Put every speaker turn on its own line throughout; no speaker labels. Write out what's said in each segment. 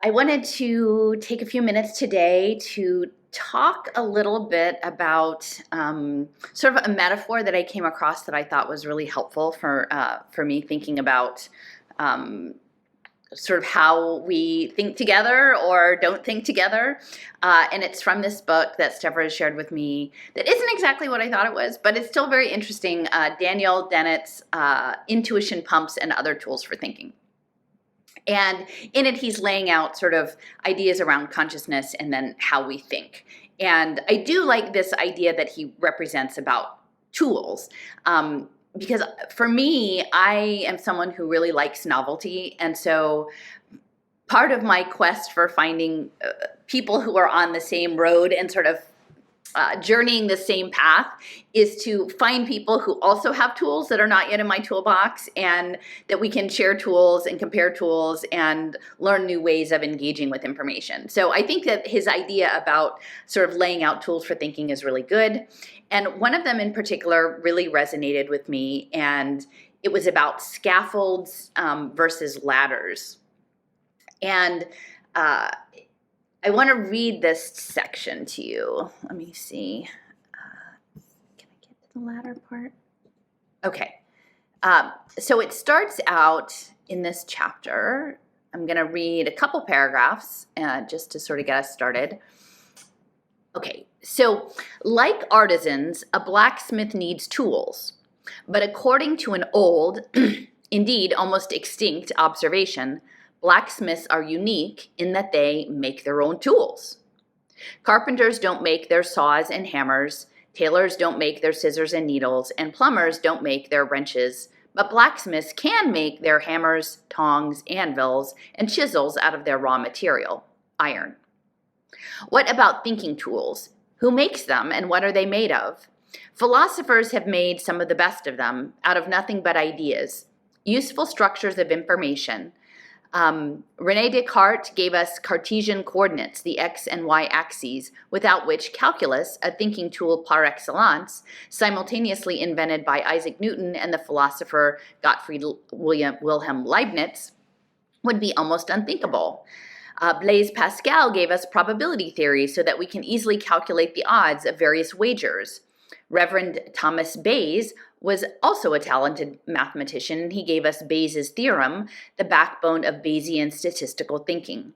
I wanted to take a few minutes today to talk a little bit about sort of a metaphor that I came across that I thought was really helpful for me thinking about um, sort of how we think together or don't think together. And it's from this book that Stefra has shared with me that isn't exactly what I thought it was, but it's still very interesting. Daniel Dennett's Intuition Pumps and Other Tools for Thinking. And in it, he's laying out sort of ideas around consciousness and then how we think. And I do like this idea that he represents about tools. Because for me, I am someone who really likes novelty. And so part of my quest for finding people who are on the same road and sort of journeying the same path is to find people who also have tools that are not yet in my toolbox, and that we can share tools and compare tools and learn new ways of engaging with information. So I think that his idea about sort of laying out tools for thinking is really good. And one of them in particular really resonated with me, and it was about scaffolds versus ladders. And I want to read this section to you. Let me see. Can I get to the latter part? Okay. So it starts out in this chapter. I'm going to read a couple paragraphs just to sort of get us started. Okay. So, like artisans, a blacksmith needs tools. But according to an old, indeed almost extinct observation, blacksmiths are unique in that they make their own tools. Carpenters don't make their saws and hammers, tailors don't make their scissors and needles, and plumbers don't make their wrenches, but blacksmiths can make their hammers, tongs, anvils, and chisels out of their raw material, iron. What about thinking tools? Who makes them, and what are they made of? Philosophers have made some of the best of them out of nothing but ideas, useful structures of information. René Descartes gave us Cartesian coordinates, the x and y axes, without which calculus, a thinking tool par excellence, simultaneously invented by Isaac Newton and the philosopher Gottfried Wilhelm Leibniz, would be almost unthinkable. Blaise Pascal gave us probability theory so that we can easily calculate the odds of various wagers. Reverend Thomas Bayes was also a talented mathematician, and he gave us Bayes' theorem, the backbone of Bayesian statistical thinking.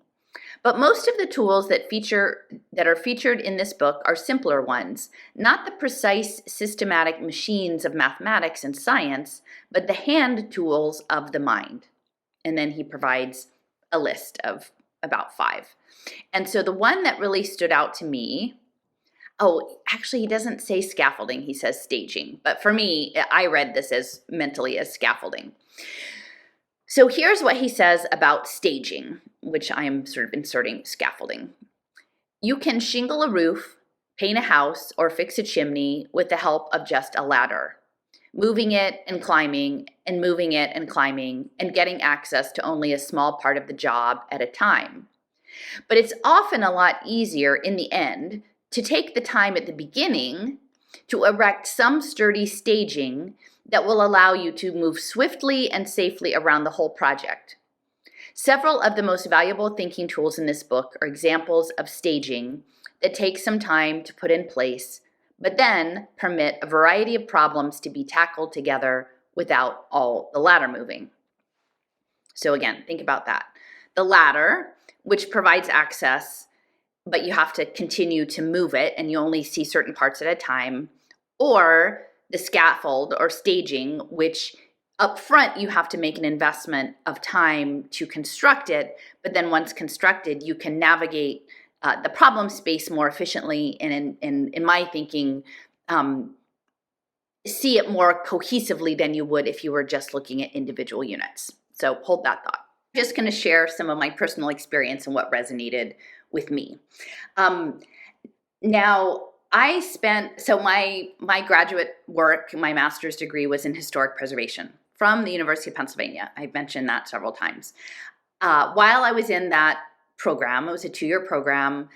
But most of the tools that are featured in this book are simpler ones, not the precise systematic machines of mathematics and science, but the hand tools of the mind. And then he provides a list of about 5. And so the one that really stood out to me, actually, he doesn't say scaffolding, he says staging. But for me, I read this as mentally as scaffolding. So here's what he says about staging, which I am sort of inserting scaffolding. You can shingle a roof, paint a house, or fix a chimney with the help of just a ladder, moving it and climbing, and moving it and climbing, and getting access to only a small part of the job at a time. But it's often a lot easier in the end to take the time at the beginning to erect some sturdy staging that will allow you to move swiftly and safely around the whole project. Several of the most valuable thinking tools in this book are examples of staging that take some time to put in place, but then permit a variety of problems to be tackled together without all the ladder moving. So again, think about that. The ladder, which provides access, but you have to continue to move it and you only see certain parts at a time, or the scaffold or staging, which up front you have to make an investment of time to construct it, but then once constructed, you can navigate the problem space more efficiently and in my thinking, see it more cohesively than you would if you were just looking at individual units. So hold that thought. I'm just going to share some of my personal experience and what resonated with me. Now, my graduate work, my master's degree was in historic preservation from the University of Pennsylvania. I've mentioned that several times. While I was in that program, it was a 2-year program,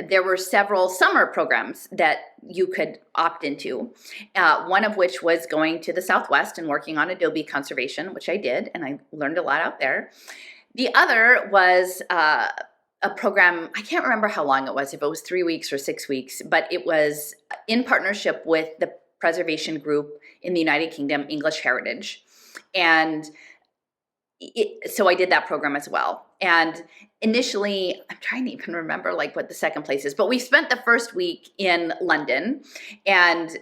there were several summer programs that you could opt into, one of which was going to the Southwest and working on adobe conservation, which I did, and I learned a lot out there. The other was a program. I can't remember how long it was, if it was 3 weeks or 6 weeks, but it was in partnership with the preservation group in the United Kingdom, English Heritage. And so I did that program as well. And initially, I'm trying to even remember like what the second place is, but we spent the first week in London, and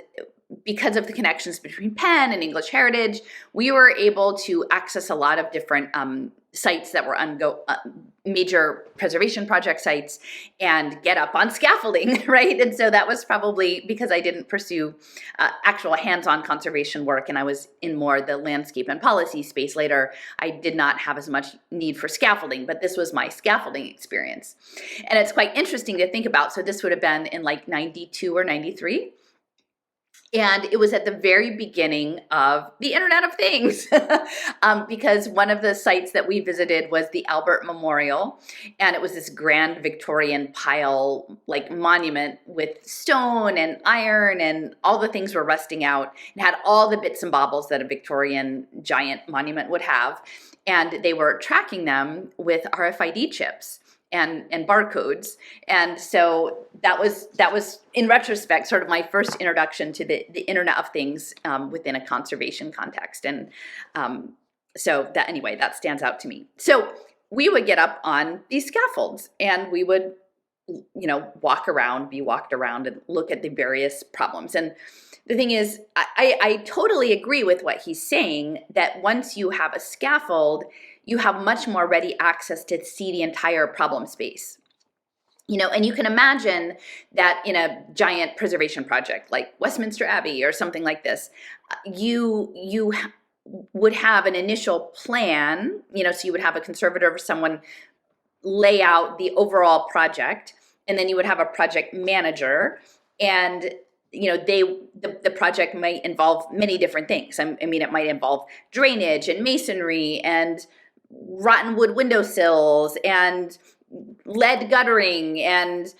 because of the connections between Penn and English Heritage, we were able to access a lot of different sites that were major preservation project sites and get up on scaffolding, right? And so that was probably because I didn't pursue actual hands-on conservation work, and I was in more the landscape and policy space later. I did not have as much need for scaffolding, but this was my scaffolding experience. And it's quite interesting to think about. So this would have been in like 92 or 93. And it was at the very beginning of the Internet of Things, because one of the sites that we visited was the Albert Memorial, and it was this grand Victorian pile, like monument with stone and iron, and all the things were rusting out, and had all the bits and baubles that a Victorian giant monument would have, and they were tracking them with RFID chips and barcodes. And so that was in retrospect sort of my first introduction to the Internet of Things within a conservation context. And so that, anyway, that stands out to me. So we would get up on these scaffolds, and we would, be walked around and look at the various problems. And the thing is, I totally agree with what he's saying, that once you have a scaffold, you have much more ready access to see the entire problem space. And you can imagine that in a giant preservation project like Westminster Abbey or something like this, you would have an initial plan, so you would have a conservator or someone lay out the overall project, and then you would have a project manager, and the project might involve many different things. I mean, it might involve drainage and masonry and rotten wood windowsills and lead guttering and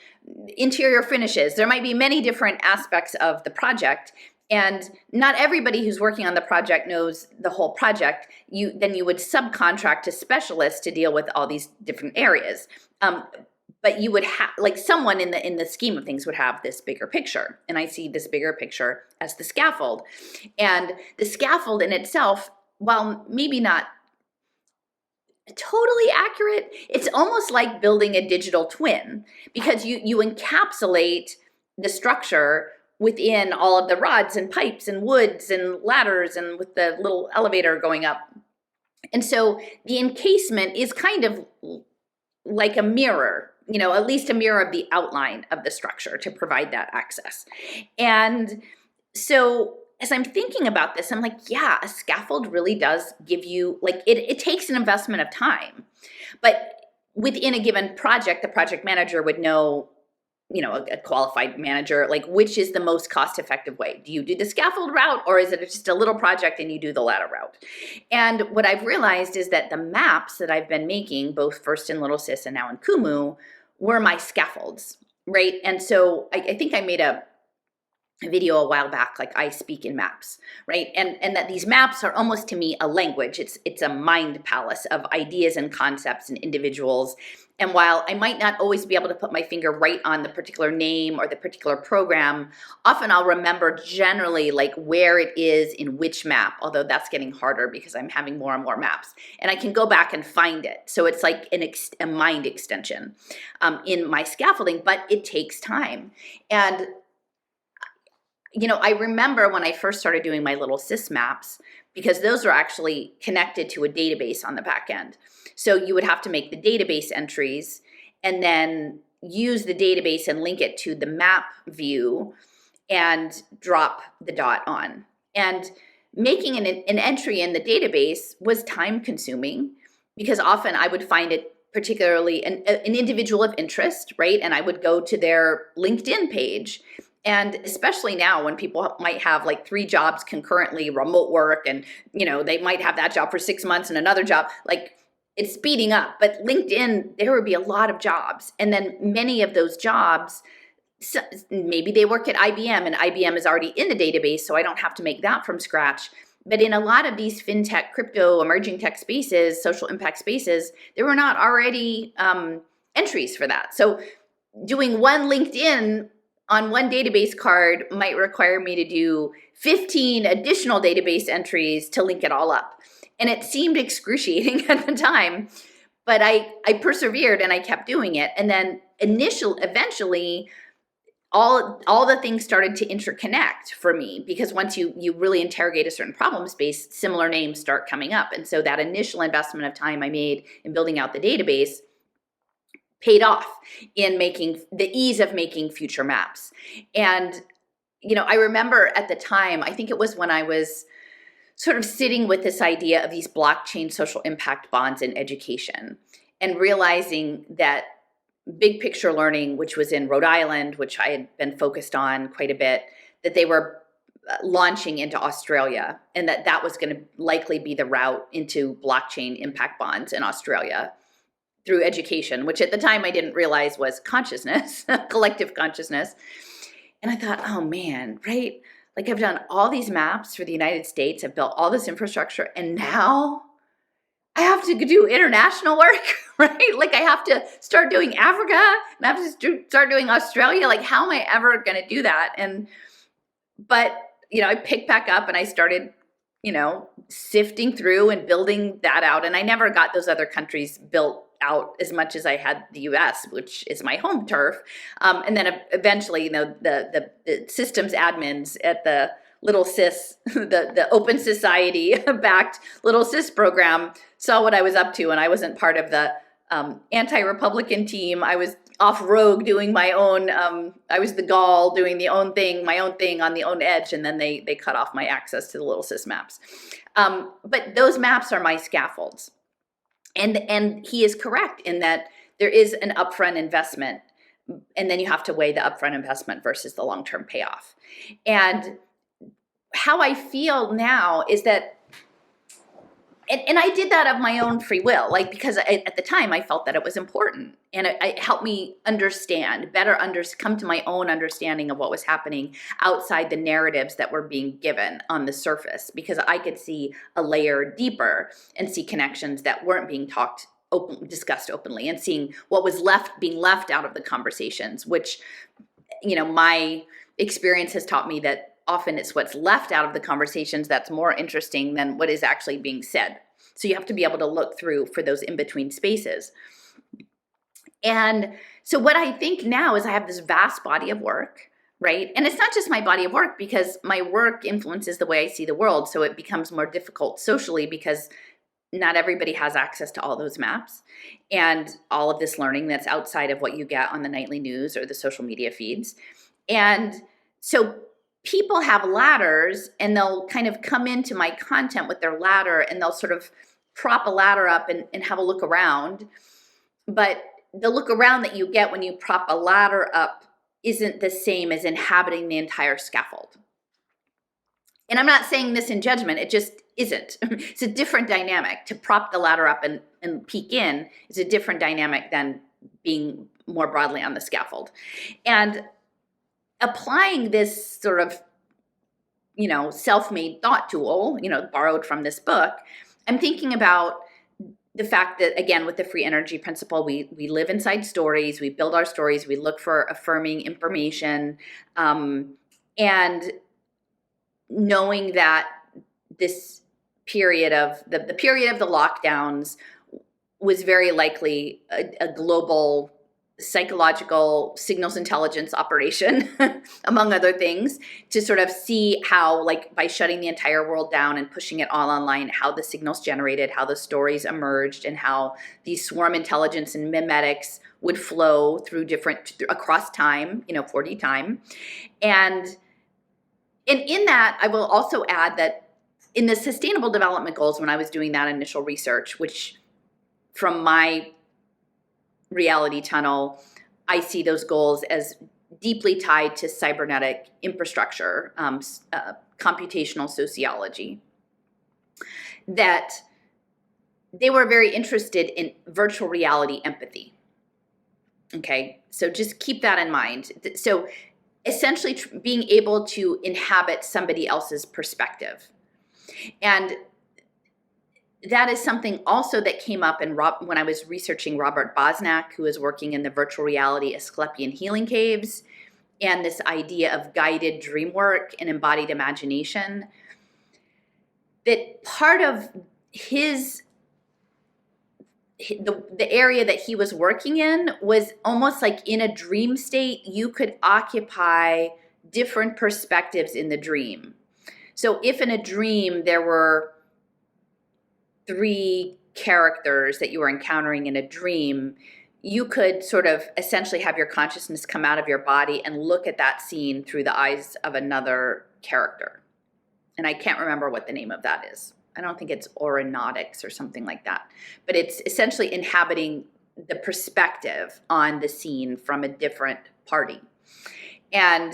interior finishes. There might be many different aspects of the project, and not everybody who's working on the project knows the whole project. Then you would subcontract to specialists to deal with all these different areas. But you would have, like, someone in the scheme of things would have this bigger picture. And I see this bigger picture as the scaffold. And the scaffold in itself, while maybe not totally accurate, it's almost like building a digital twin, because you encapsulate the structure within all of the rods and pipes and woods and ladders and with the little elevator going up. And so the encasement is kind of like a mirror, at least a mirror of the outline of the structure to provide that access. And so as I'm thinking about this, I'm like, yeah, a scaffold really does give you, like, it takes an investment of time. But within a given project, the project manager would know, a qualified manager, like, which is the most cost-effective way. Do you do the scaffold route, or is it just a little project and you do the ladder route? And what I've realized is that the maps that I've been making, both first in Little Sis and now in Kumu, were my scaffolds, right? And so I think I made a video a while back, like, I speak in maps, right? And that these maps are almost, to me, a language. It's a mind palace of ideas and concepts and individuals. And while I might not always be able to put my finger right on the particular name or the particular program, often I'll remember generally like where it is in which map, although that's getting harder because I'm having more and more maps. And I can go back and find it. So it's like a mind extension in my scaffolding, but it takes time. And I remember when I first started doing my Little Sis maps, because those are actually connected to a database on the back end. So you would have to make the database entries and then use the database and link it to the map view and drop the dot on. And making an entry in the database was time consuming, because often I would find it particularly an individual of interest, right? And I would go to their LinkedIn page. And especially now when people might have like 3 jobs concurrently, remote work, and they might have that job for 6 months and another job, like, it's speeding up. But LinkedIn, there would be a lot of jobs. And then many of those jobs, maybe they work at IBM, and IBM is already in the database, so I don't have to make that from scratch. But in a lot of these fintech, crypto, emerging tech spaces, social impact spaces, there were not already entries for that. So doing one LinkedIn on one database card might require me to do 15 additional database entries to link it all up. And it seemed excruciating at the time, but I persevered and I kept doing it. And then eventually, all the things started to interconnect for me, because once you really interrogate a certain problem space, similar names start coming up. And so that initial investment of time I made in building out the database paid off in making the ease of making future maps. And, I remember at the time, I think it was when I was sort of sitting with this idea of these blockchain social impact bonds in education, and realizing that big picture learning, which was in Rhode Island, which I had been focused on quite a bit, that they were launching into Australia, and that was going to likely be the route into blockchain impact bonds in Australia through education, which at the time I didn't realize was consciousness, collective consciousness. And I thought, oh man, right? Like, I've done all these maps for the United States, I've built all this infrastructure, and now I have to do international work, right? Like, I have to start doing Africa, and I have to start doing Australia. Like, how am I ever going to do that? But I picked back up and I started, sifting through and building that out. And I never got those other countries built out as much as I had the US, which is my home turf. And then eventually, the systems admins at the Little Sis, the Open Society backed Little Sis program, saw what I was up to, and I wasn't part of the anti-Republican team. I was off rogue doing my own, I was the Gaul doing my own thing on the own edge, and then they cut off my access to the Little Sis maps. But those maps are my scaffolds. And he is correct in that there is an upfront investment, and then you have to weigh the upfront investment versus the long-term payoff. And how I feel now is that, and I did that of my own free will, like, because at the time I felt that it was important, and it helped me come to my own understanding of what was happening outside the narratives that were being given on the surface, because I could see a layer deeper and see connections that weren't being discussed openly, and seeing what was being left out of the conversations, which, my experience has taught me that often it's what's left out of the conversations that's more interesting than what is actually being said. So you have to be able to look through for those in-between spaces. And so what I think now is I have this vast body of work, right? And it's not just my body of work, because my work influences the way I see the world. So it becomes more difficult socially, because not everybody has access to all those maps and all of this learning that's outside of what you get on the nightly news or the social media feeds. And so people have ladders, and they'll kind of come into my content with their ladder, and they'll sort of prop a ladder up and have a look around. But the look around that you get when you prop a ladder up isn't the same as inhabiting the entire scaffold. And I'm not saying this in judgment, it just isn't. It's a different dynamic. To prop the ladder up and peek in is a different dynamic than being more broadly on the scaffold. And applying this sort of, self-made thought tool, borrowed from this book, I'm thinking about the fact that, again, with the free energy principle, we live inside stories, we build our stories, we look for affirming information, and knowing that this period of the period of the lockdowns was very likely a global psychological signals intelligence operation, among other things, to sort of see how, like, by shutting the entire world down and pushing it all online, how the signals generated, how the stories emerged, and how these swarm intelligence and mimetics would flow through across time, 4D time. And in that, I will also add that in the Sustainable Development Goals, when I was doing that initial research, which from my reality tunnel, I see those goals as deeply tied to cybernetic infrastructure, computational sociology, that they were very interested in virtual reality empathy. Okay, so just keep that in mind. So essentially being able to inhabit somebody else's perspective. And that is something also that came up when I was researching Robert Bosnak, who is working in the virtual reality Asclepian healing caves, and this idea of guided dream work and embodied imagination. That part of the area that he was working in was almost like in a dream state, you could occupy different perspectives in the dream. So if in a dream there were 3 characters that you were encountering in a dream, you could sort of essentially have your consciousness come out of your body and look at that scene through the eyes of another character. And I can't remember what the name of that is. I don't think it's aeronautics or something like that. But it's essentially inhabiting the perspective on the scene from a different party. And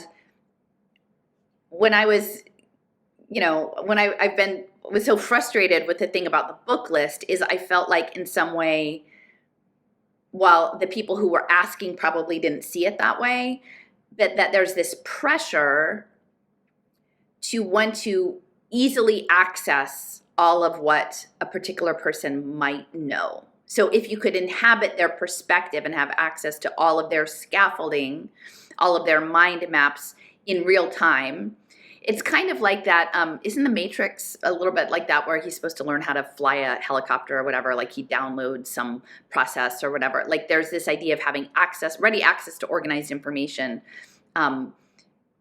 when I was, was so frustrated with the thing about the book list is I felt like in some way, while the people who were asking probably didn't see it that way, that there's this pressure to want to easily access all of what a particular person might know. So if you could inhabit their perspective and have access to all of their scaffolding, all of their mind maps in real time, it's kind of like that. Isn't the Matrix a little bit like that, where he's supposed to learn how to fly a helicopter or whatever, like he downloads some process or whatever. Like there's this idea of having ready access to organized information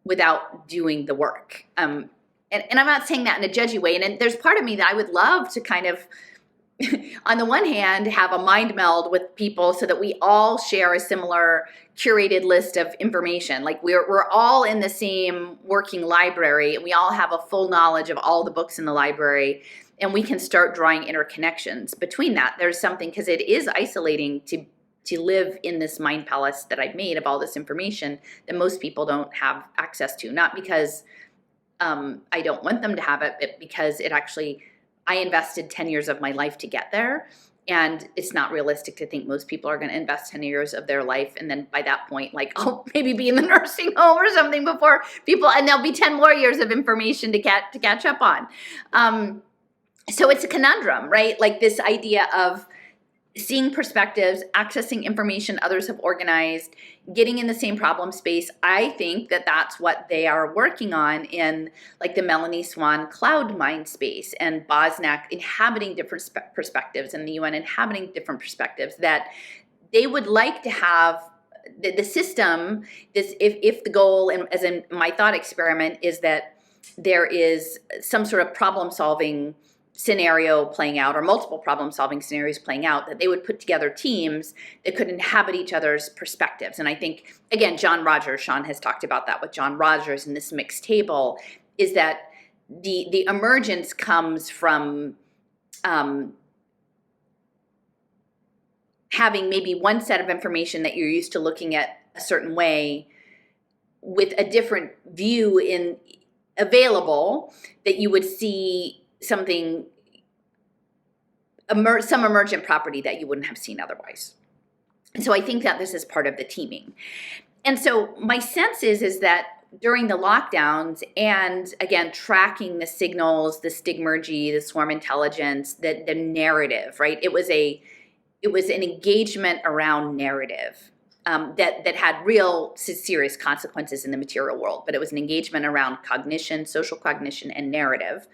without doing the work. And I'm not saying that in a judgy way. And there's part of me that I would love to kind of, on the one hand, have a mind meld with people so that we all share a similar curated list of information. Like we're all in the same working library, and we all have a full knowledge of all the books in the library, and we can start drawing interconnections between that. There's something, because it is isolating to live in this mind palace that I've made of all this information that most people don't have access to. Not because I don't want them to have it, but because I invested 10 years of my life to get there. And it's not realistic to think most people are going to invest 10 years of their life. And then by that point, like, I'll maybe be in the nursing home or something before people, and there'll be 10 more years of information to catch up on. So it's a conundrum, right? Like this idea of seeing perspectives, accessing information others have organized, getting in the same problem space. I think that that's what they are working on in like the Melanie Swan cloud mind space, and Bosnak inhabiting different perspectives, and the UN inhabiting different perspectives, that they would like to have the system, if the goal, and as in my thought experiment, is that there is some sort of problem solving scenario playing out, or multiple problem solving scenarios playing out, that they would put together teams that could inhabit each other's perspectives. And I think, again, Sean has talked about that with John Rogers in this mixed table, is that the emergence comes from having maybe one set of information that you're used to looking at a certain way with a different view available, that you would see something, some emergent property that you wouldn't have seen otherwise. And so I think that this is part of the teaming. And so my sense is that during the lockdowns, and again, tracking the signals, the stigmergy, the swarm intelligence, the narrative, right? It was an engagement around narrative that had real serious consequences in the material world, but it was an engagement around cognition, social cognition, and narrative.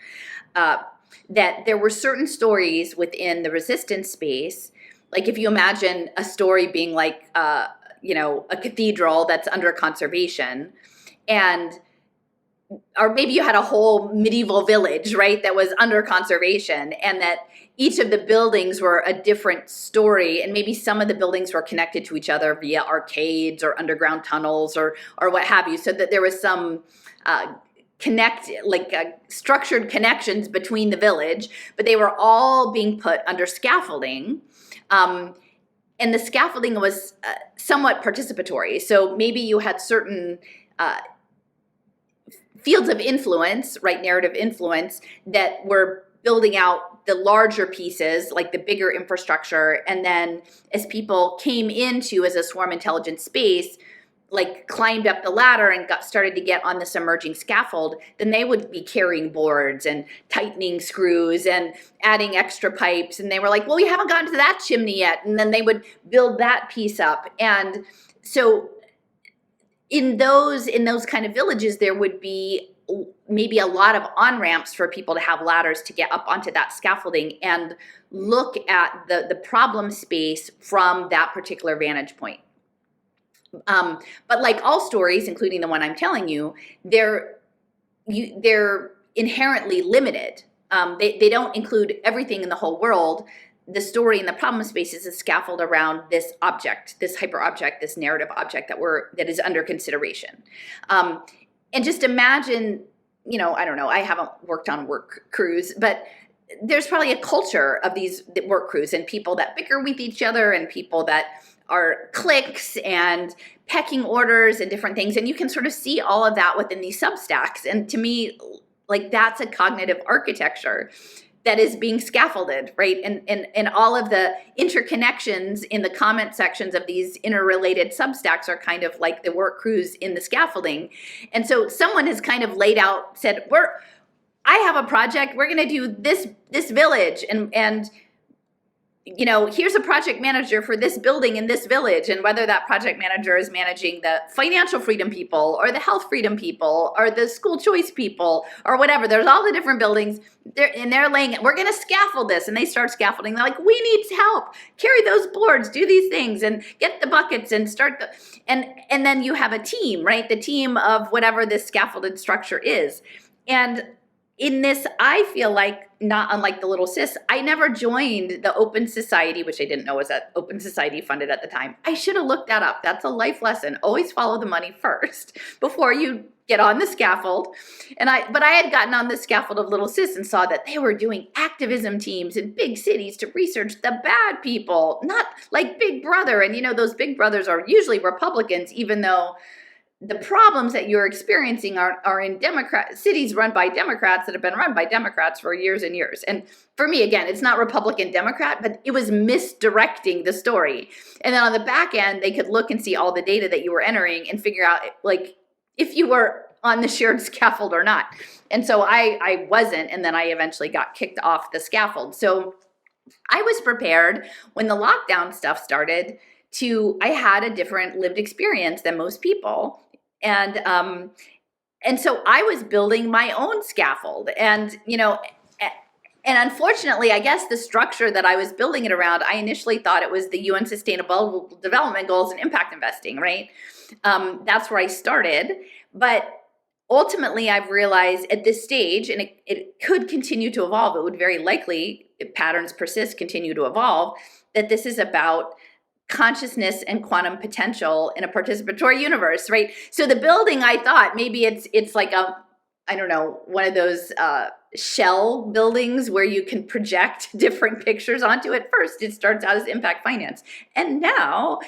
That there were certain stories within the resistance space, like if you imagine a story being like, a cathedral that's under conservation, or maybe you had a whole medieval village, right, that was under conservation, and that each of the buildings were a different story, and maybe some of the buildings were connected to each other via arcades or underground tunnels or what have you, so that there was some structured connections between the village, but they were all being put under scaffolding. And the scaffolding was somewhat participatory. So maybe you had certain fields of influence, right, narrative influence, that were building out the larger pieces, like the bigger infrastructure. And then as people came into as a swarm intelligence space, like climbed up the ladder and started to get on this emerging scaffold, then they would be carrying boards and tightening screws and adding extra pipes. And they were like, well, we haven't gotten to that chimney yet. And then they would build that piece up. And so in those kind of villages, there would be maybe a lot of on-ramps for people to have ladders to get up onto that scaffolding and look at the problem space from that particular vantage point. But like all stories, including the one I'm telling you, they're inherently limited. They don't include everything in the whole world. The story and the problem space is a scaffold around this object, this hyper object, this narrative object that is under consideration. And just imagine, I don't know, I haven't worked on work crews, but there's probably a culture of these work crews and people that bicker with each other and people that are cliques and pecking orders and different things. And you can sort of see all of that within these substacks. And to me, like that's a cognitive architecture that is being scaffolded, right? And all of the interconnections in the comment sections of these interrelated substacks are kind of like the work crews in the scaffolding. And so someone has kind of laid out, said, I have a project, we're gonna do this village, and here's a project manager for this building in this village, and whether that project manager is managing the financial freedom people or the health freedom people or the school choice people or whatever, there's all the different buildings, they're laying it, we're going to scaffold this, and they start scaffolding. They're like, we need help, carry those boards, do these things, and get the buckets and start and then you have a team, right? The team of whatever this scaffolded structure is. And in this, I feel like, not unlike the Little Sis, I never joined the Open Society, which I didn't know was an Open Society funded at the time. I should have looked that up. That's a life lesson. Always follow the money first before you get on the scaffold. But I had gotten on the scaffold of Little Sis and saw that they were doing activism teams in big cities to research the bad people, not like Big Brother. And those Big Brothers are usually Republicans, even though the problems that you're experiencing are in cities run by Democrats that have been run by Democrats for years and years. And for me, again, it's not Republican Democrat, but it was misdirecting the story. And then on the back end, they could look and see all the data that you were entering and figure out like if you were on the shared scaffold or not. And so I wasn't, and then I eventually got kicked off the scaffold. So I was prepared when the lockdown stuff started I had a different lived experience than most people. And so I was building my own scaffold, and unfortunately, I guess the structure that I was building it around, I initially thought it was the UN Sustainable Development Goals and impact investing, right? That's where I started. But ultimately, I've realized at this stage, and it could continue to evolve, it would very likely, if patterns persist, continue to evolve, that this is about consciousness and quantum potential in a participatory universe, right? So the building, I thought maybe it's like one of those shell buildings where you can project different pictures onto it. First, it starts out as impact finance, and now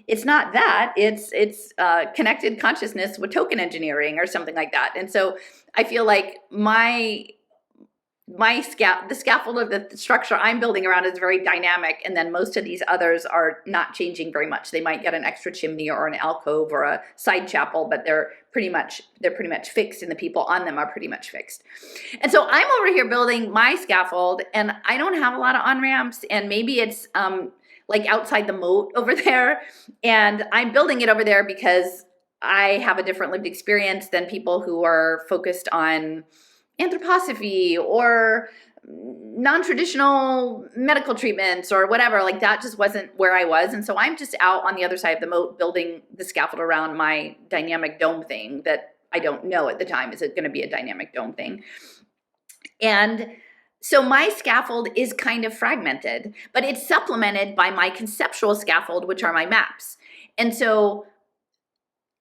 it's not that. It's connected consciousness with token engineering or something like that. And so I feel like the scaffold of the structure I'm building around is very dynamic, and then most of these others are not changing very much. They might get an extra chimney or an alcove or a side chapel, but they're pretty much fixed, and the people on them are pretty much fixed. And so I'm over here building my scaffold, and I don't have a lot of on-ramps, and maybe it's like outside the moat over there, and I'm building it over there because I have a different lived experience than people who are focused on anthroposophy or non-traditional medical treatments or whatever. Like that just wasn't where I was. And so I'm just out on the other side of the moat building the scaffold around my dynamic dome thing that I don't know at the time. Is it going to be a dynamic dome thing? And so my scaffold is kind of fragmented, but it's supplemented by my conceptual scaffold, which are my maps. And so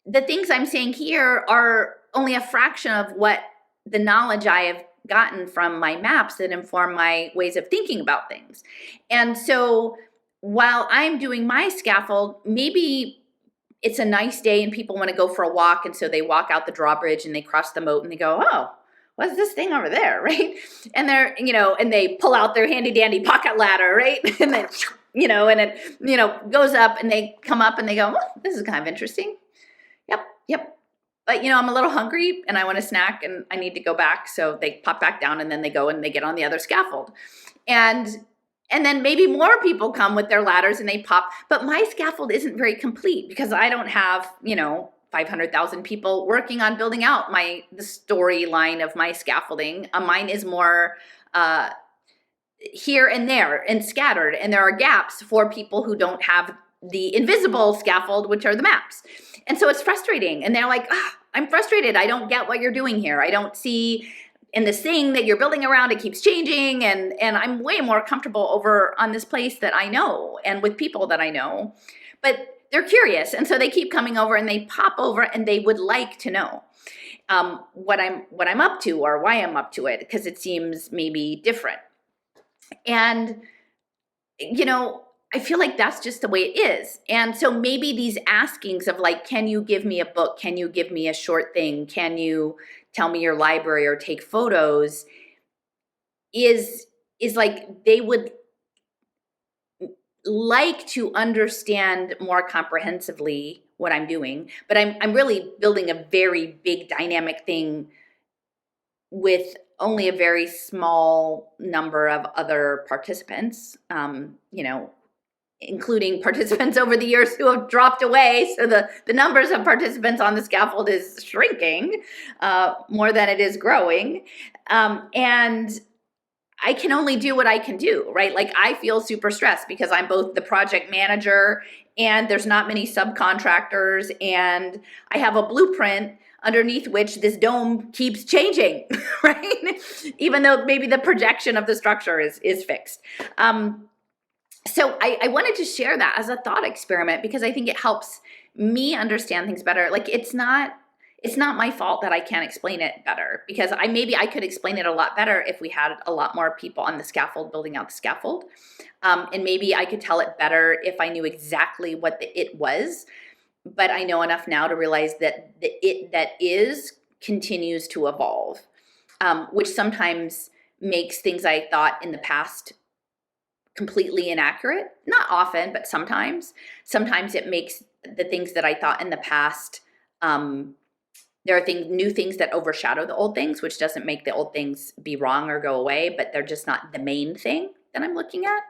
the things I'm saying here are only a fraction of what the knowledge I have gotten from my maps that inform my ways of thinking about things. And so while I'm doing my scaffold, maybe it's a nice day and people want to go for a walk, and so they walk out the drawbridge and they cross the moat and they go, oh, what's this thing over there, right? And they're, and they pull out their handy dandy pocket ladder, right? And then, and it, goes up, and they come up and they go, oh, this is kind of interesting. Yep. But, I'm a little hungry and I want a snack and I need to go back. So they pop back down and then they go and they get on the other scaffold. And then maybe more people come with their ladders and they pop, but my scaffold isn't very complete because I don't have, 500,000 people working on building out the storyline of my scaffolding. Mine is more here and there and scattered, and there are gaps for people who don't have the invisible scaffold, which are the maps. And so it's frustrating. And they're like, I'm frustrated. I don't get what you're doing here. I don't see in this thing that you're building around, it keeps changing. And I'm way more comfortable over on this place that I know and with people that I know. But they're curious. And so they keep coming over and they pop over and they would like to know what I'm up to or why I'm up to it, because it seems maybe different. And, I feel like that's just the way it is. And so maybe these askings of like, can you give me a book? Can you give me a short thing? Can you tell me your library or take photos? Is like they would like to understand more comprehensively what I'm doing, but I'm really building a very big dynamic thing with only a very small number of other participants, including participants over the years who have dropped away. So the numbers of participants on the scaffold is shrinking more than it is growing. And I can only do what I can do, right? Like I feel super stressed because I'm both the project manager and there's not many subcontractors and I have a blueprint underneath which this dome keeps changing, right? Even though maybe the projection of the structure is fixed. So I wanted to share that as a thought experiment because I think it helps me understand things better. Like it's not my fault that I can't explain it better because I could explain it a lot better if we had a lot more people on the scaffold building out the scaffold. And maybe I could tell it better if I knew exactly what the it was. But I know enough now to realize that the it that is continues to evolve, which sometimes makes things I thought in the past completely inaccurate. Not often, but sometimes. Sometimes it makes the things that I thought in the past, there are new things that overshadow the old things, which doesn't make the old things be wrong or go away, but they're just not the main thing that I'm looking at.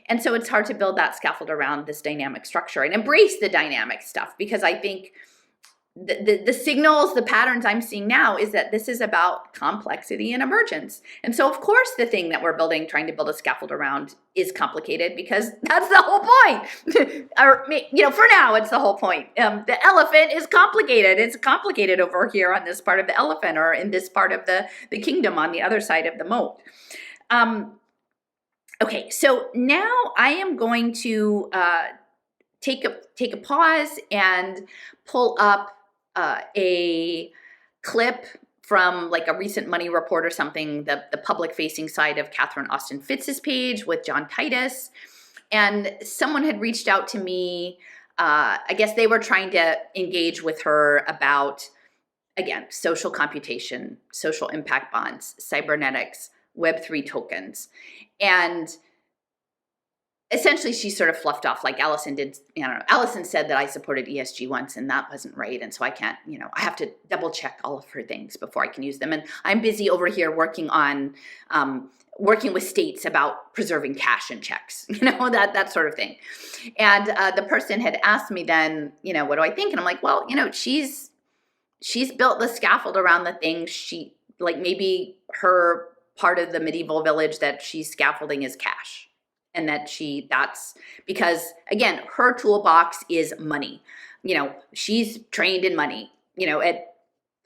And so it's hard to build that scaffold around this dynamic structure and embrace the dynamic stuff because I think the signals, the patterns I'm seeing now is that this is about complexity and emergence. And so of course the thing that we're building, trying to build a scaffold around is complicated because that's the whole point. Or, for now it's the whole point. The elephant is complicated. It's complicated over here on this part of the elephant or in this part of the kingdom on the other side of the moat. Okay, so now I am going to take a pause and pull up a clip from like a recent Money Report or something, the public facing side of Catherine Austin Fitz's page with John Titus. And someone had reached out to me. I guess they were trying to engage with her about, again, social computation, social impact bonds, cybernetics, Web3 tokens. And essentially, she sort of fluffed off like Allison did. Allison said that I supported ESG once and that wasn't right. And so I can't, I have to double check all of her things before I can use them. And I'm busy over here working on, working with states about preserving cash and checks, that sort of thing. And the person had asked me then, what do I think? And I'm like, well, she's built the scaffold around the thing she, like maybe her part of the medieval village that she's scaffolding is cash. And that's because, again, her toolbox is money. She's trained in money, at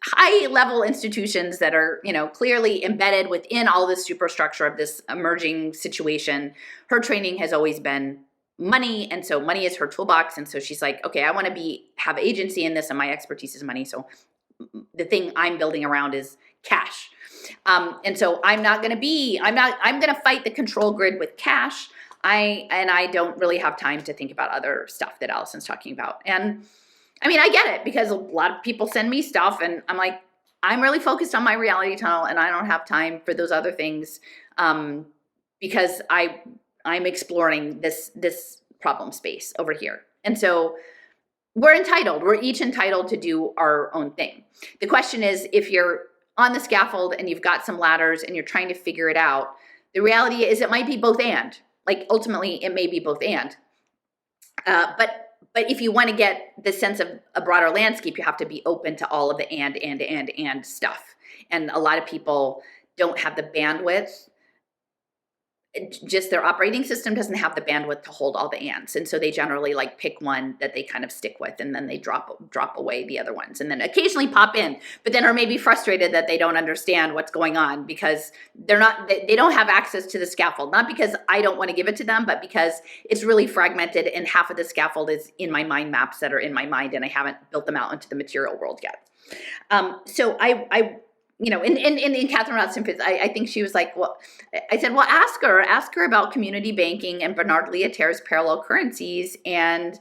high level institutions that are, clearly embedded within all this superstructure of this emerging situation. Her training has always been money. And so money is her toolbox. And so she's like, okay, I want to have agency in this and my expertise is money. So the thing I'm building around is cash. And so I'm going to fight the control grid with cash. I don't really have time to think about other stuff that Allison's talking about. And I mean, I get it because a lot of people send me stuff and I'm like, I'm really focused on my reality tunnel and I don't have time for those other things because I'm exploring this problem space over here. And so we're entitled. We're each entitled to do our own thing. The question is, if you're on the scaffold and you've got some ladders and you're trying to figure it out, the reality is it might be both and. Like ultimately, it may be both and. But if you want to get the sense of a broader landscape, you have to be open to all of the and stuff. And a lot of people don't have the bandwidth. Just their operating system doesn't have the bandwidth to hold all the ands. And so they generally like pick one that they kind of stick with, and then they drop away the other ones, and then occasionally pop in, but then are maybe frustrated that they don't understand what's going on because they don't have access to the scaffold. Not because I don't want to give it to them, but because it's really fragmented and half of the scaffold is in my mind maps that are in my mind, and I haven't built them out into the material world yet. So I you know, in Catherine Austin-Fitts, I think she was like, well, I said, well, ask her about community banking and Bernard Lietaer's parallel currencies, and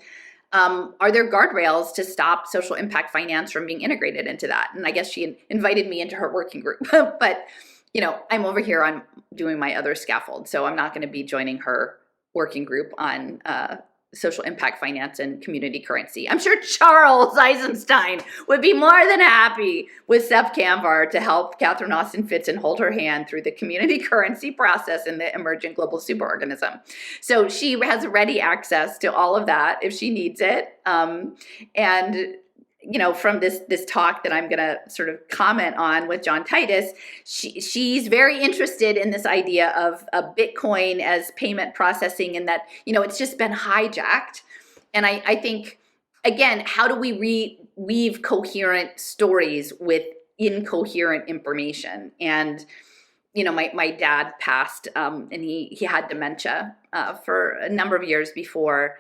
are there guardrails to stop social impact finance from being integrated into that? And I guess she invited me into her working group, but you know, I'm over here, I'm doing my other scaffold, so I'm not going to be joining her working group on social impact finance and community currency. I'm sure Charles Eisenstein would be more than happy with Sep Kamvar to help Catherine Austin-Fitts and hold her hand through the community currency process in the emergent global superorganism. So she has ready access to all of that if she needs it. And you know, from this talk that I'm going to sort of comment on with John Titus, she's very interested in this idea of Bitcoin as payment processing, and that, you know, it's just been hijacked. And I think, again, how do we weave coherent stories with incoherent information? And, you know, my dad passed, and he had dementia for a number of years before.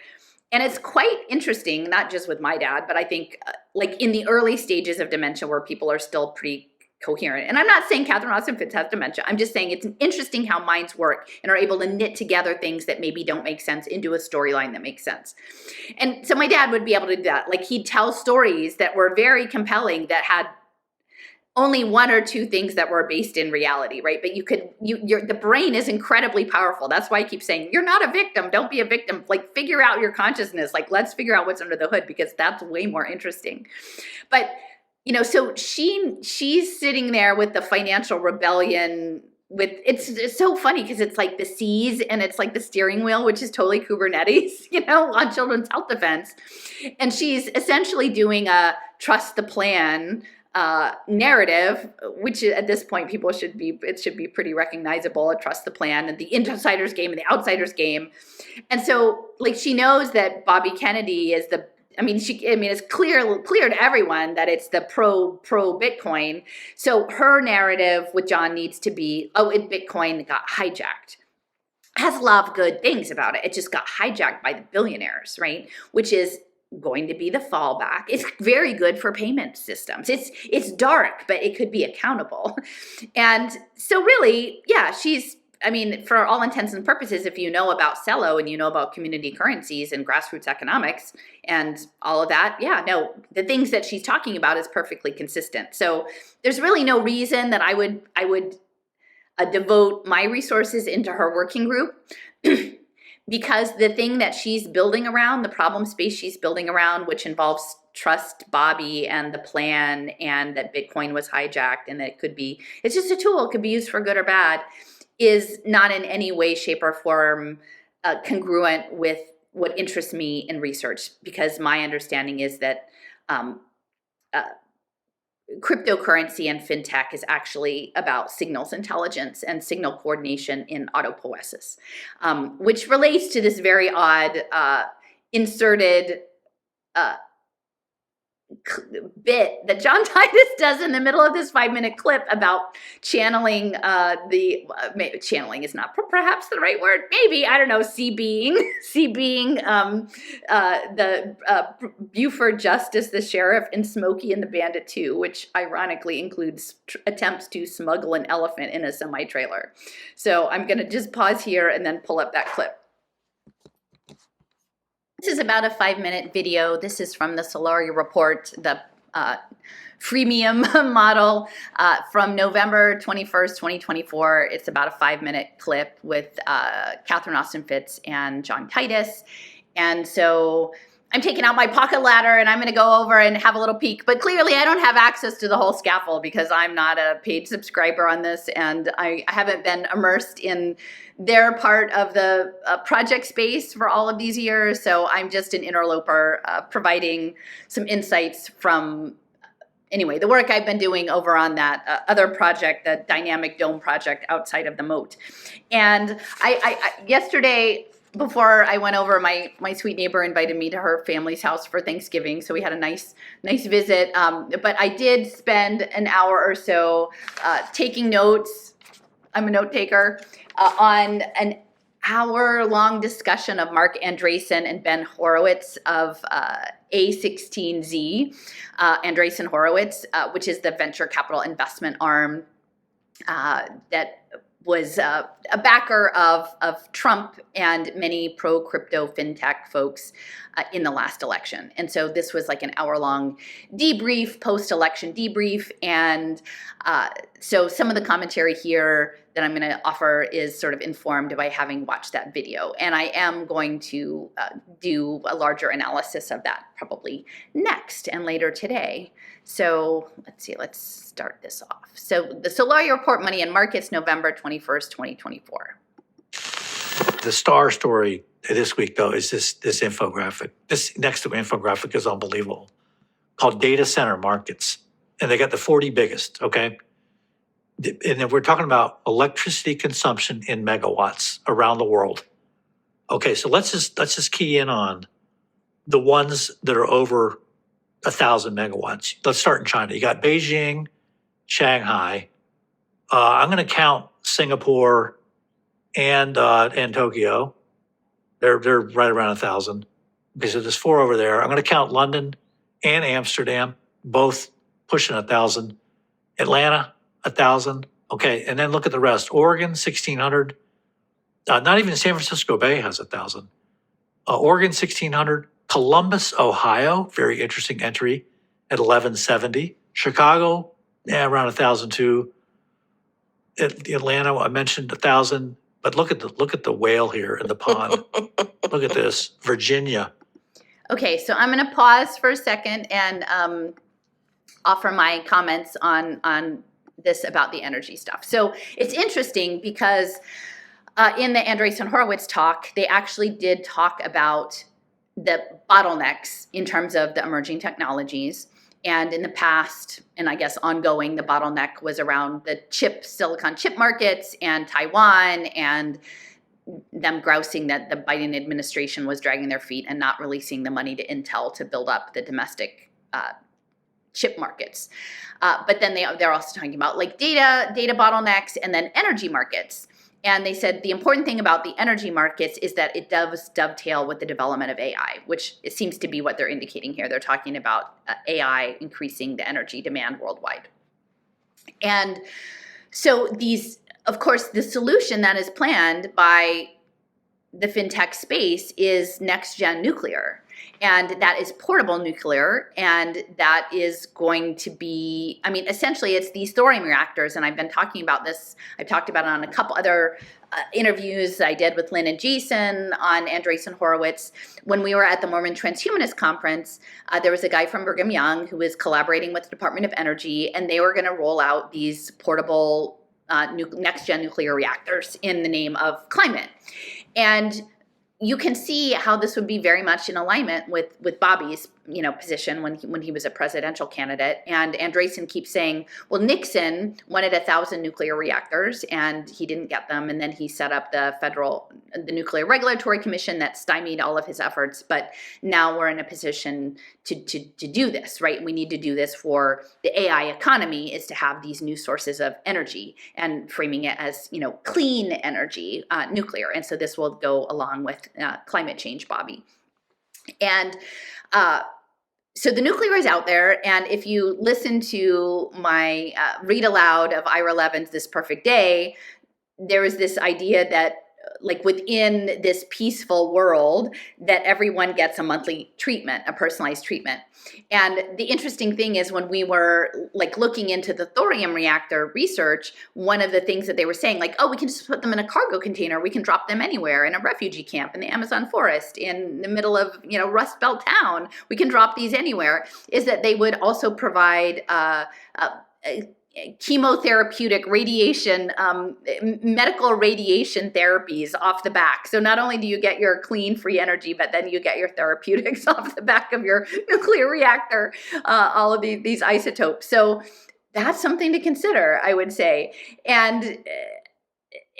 And it's quite interesting, not just with my dad, but I think like in the early stages of dementia where people are still pretty coherent. And I'm not saying Catherine Austin-Fitts has dementia. I'm just saying it's interesting how minds work and are able to knit together things that maybe don't make sense into a storyline that makes sense. And so my dad would be able to do that. Like he'd tell stories that were very compelling that had only one or two things that were based in reality, right? But the brain is incredibly powerful. That's why I keep saying, you're not a victim. Don't be a victim. Like figure out your consciousness. Like let's figure out what's under the hood, because that's way more interesting. But, you know, so she's sitting there with the financial rebellion it's so funny because it's like the C's and it's like the steering wheel, which is totally Kubernetes, you know, on children's health defense. And she's essentially doing a trust the plan narrative, which at this point it should be pretty recognizable, a trust the plan and the insider's game and the outsider's game. And so like she knows that Bobby Kennedy is it's clear to everyone that it's the pro Bitcoin. So her narrative with John needs to be, Bitcoin got hijacked. Has a lot of good things about it. It just got hijacked by the billionaires, right? Which is going to be the fallback. It's very good for payment systems. It's dark, but it could be accountable. And so really, yeah, for all intents and purposes, if you know about Cello and you know about community currencies and grassroots economics and all of that, yeah, no, the things that she's talking about is perfectly consistent. So there's really no reason that I would devote my resources into her working group. Because the thing that she's building around, the problem space she's building around, which involves trust Bobby and the plan, and that Bitcoin was hijacked, and that it's just a tool, it could be used for good or bad, is not in any way, shape, or form congruent with what interests me in research. Because my understanding is that cryptocurrency and fintech is actually about signals intelligence and signal coordination in autopoiesis, which relates to this very odd inserted bit that John Titus does in the middle of this 5-minute clip about channeling channeling is not perhaps the right word, maybe, I don't know, C being the Buford Justice, the sheriff, and Smokey and the Bandit 2, which ironically includes attempts to smuggle an elephant in a semi-trailer. So I'm going to just pause here and then pull up that clip. This is about a 5-minute video. This is from the Solaria report, the freemium model from November 21st, 2024. It's about a 5-minute clip with Catherine Austin-Fitts and John Titus. And so I'm taking out my pocket ladder and I'm going to go over and have a little peek. But clearly I don't have access to the whole scaffold because I'm not a paid subscriber on this, and I haven't been immersed in their part of the project space for all of these years. So I'm just an interloper providing some insights from, anyway, the work I've been doing over on that other project, the Dynamic Dome project outside of the moat. And I yesterday, before I went over, my sweet neighbor invited me to her family's house for Thanksgiving, so we had a nice visit. But I did spend an hour or so taking notes. I'm a note taker on an hour-long discussion of Mark Andreessen and Ben Horowitz of A16Z, Andreessen Horowitz, which is the venture capital investment arm that was a backer of Trump and many pro-crypto fintech folks in the last election. And so this was like an hour-long debrief, post-election debrief. And so some of the commentary here that I'm going to offer is sort of informed by having watched that video. And I am going to do a larger analysis of that probably next and later today. So let's see, let's start this off. So the Solari Report, Money and Markets, November 21st, 2024.
The star story this week, though, is this infographic. This next to infographic is unbelievable, called Data Center Markets. And they got the 40 biggest, okay? And then we're talking about electricity consumption in megawatts around the world. Okay, so let's just key in on the ones that are over 1,000 megawatts. Let's start in China. You got Beijing, Shanghai. I'm going to count Singapore and Tokyo. They're right around 1,000. Okay, so there's 4 over there. I'm going to count London and Amsterdam, both pushing 1,000. Atlanta, 1,000. Okay, and then look at the rest. Oregon, 1,600. Not even San Francisco Bay has 1,000. Oregon, 1,600. Columbus, Ohio, very interesting entry at 1,170. Chicago, around 1,002. Atlanta, I mentioned 1,000. But look at the whale here in the pond. Look at this, Virginia.
Okay, so I'm going to pause for a second and offer my comments on this about the energy stuff. So it's interesting because in the Andreessen Horowitz talk, they actually did talk about the bottlenecks in terms of the emerging technologies. And in the past, and I guess ongoing, the bottleneck was around the silicon chip markets and Taiwan, and them grousing that the Biden administration was dragging their feet and not releasing the money to Intel to build up the domestic chip markets. But then they're also talking about like data bottlenecks and then energy markets. And they said the important thing about the energy markets is that it does dovetail with the development of AI, which it seems to be what they're indicating here. They're talking about AI increasing the energy demand worldwide. And so these, of course, the solution that is planned by the fintech space is next-gen nuclear. And that is portable nuclear, and that is going to be, I mean, essentially it's these thorium reactors, and I've been talking about this, I've talked about it on a couple other interviews I did with Lynn and Jason on Andreessen Horowitz. When we were at the Mormon Transhumanist Conference, there was a guy from Brigham Young who was collaborating with the Department of Energy, and they were going to roll out these portable next-gen nuclear reactors in the name of climate. And you can see how this would be very much in alignment with Bobby's, position when he was a presidential candidate. And Andreessen keeps saying, well, Nixon wanted 1,000 nuclear reactors and he didn't get them. And then he set up the Nuclear Regulatory Commission that stymied all of his efforts. But now we're in a position to do this, right? We need to do this for the AI economy, is to have these new sources of energy, and framing it as, clean energy, nuclear. And so this will go along with climate change, Bobby. And so the nuclear is out there, and if you listen to my read aloud of Ira Levin's This Perfect Day, there is this idea that like within this peaceful world, that everyone gets a monthly treatment, a personalized treatment. And the interesting thing is, when we were like looking into the thorium reactor research, one of the things that they were saying, like, oh, we can just put them in a cargo container, we can drop them anywhere, in a refugee camp in the Amazon forest, in the middle of, Rust Belt town, we can drop these anywhere, is that they would also provide chemotherapeutic radiation, medical radiation therapies off the back. So not only do you get your clean, free energy, but then you get your therapeutics off the back of your nuclear reactor, all of these isotopes. So that's something to consider, I would say. And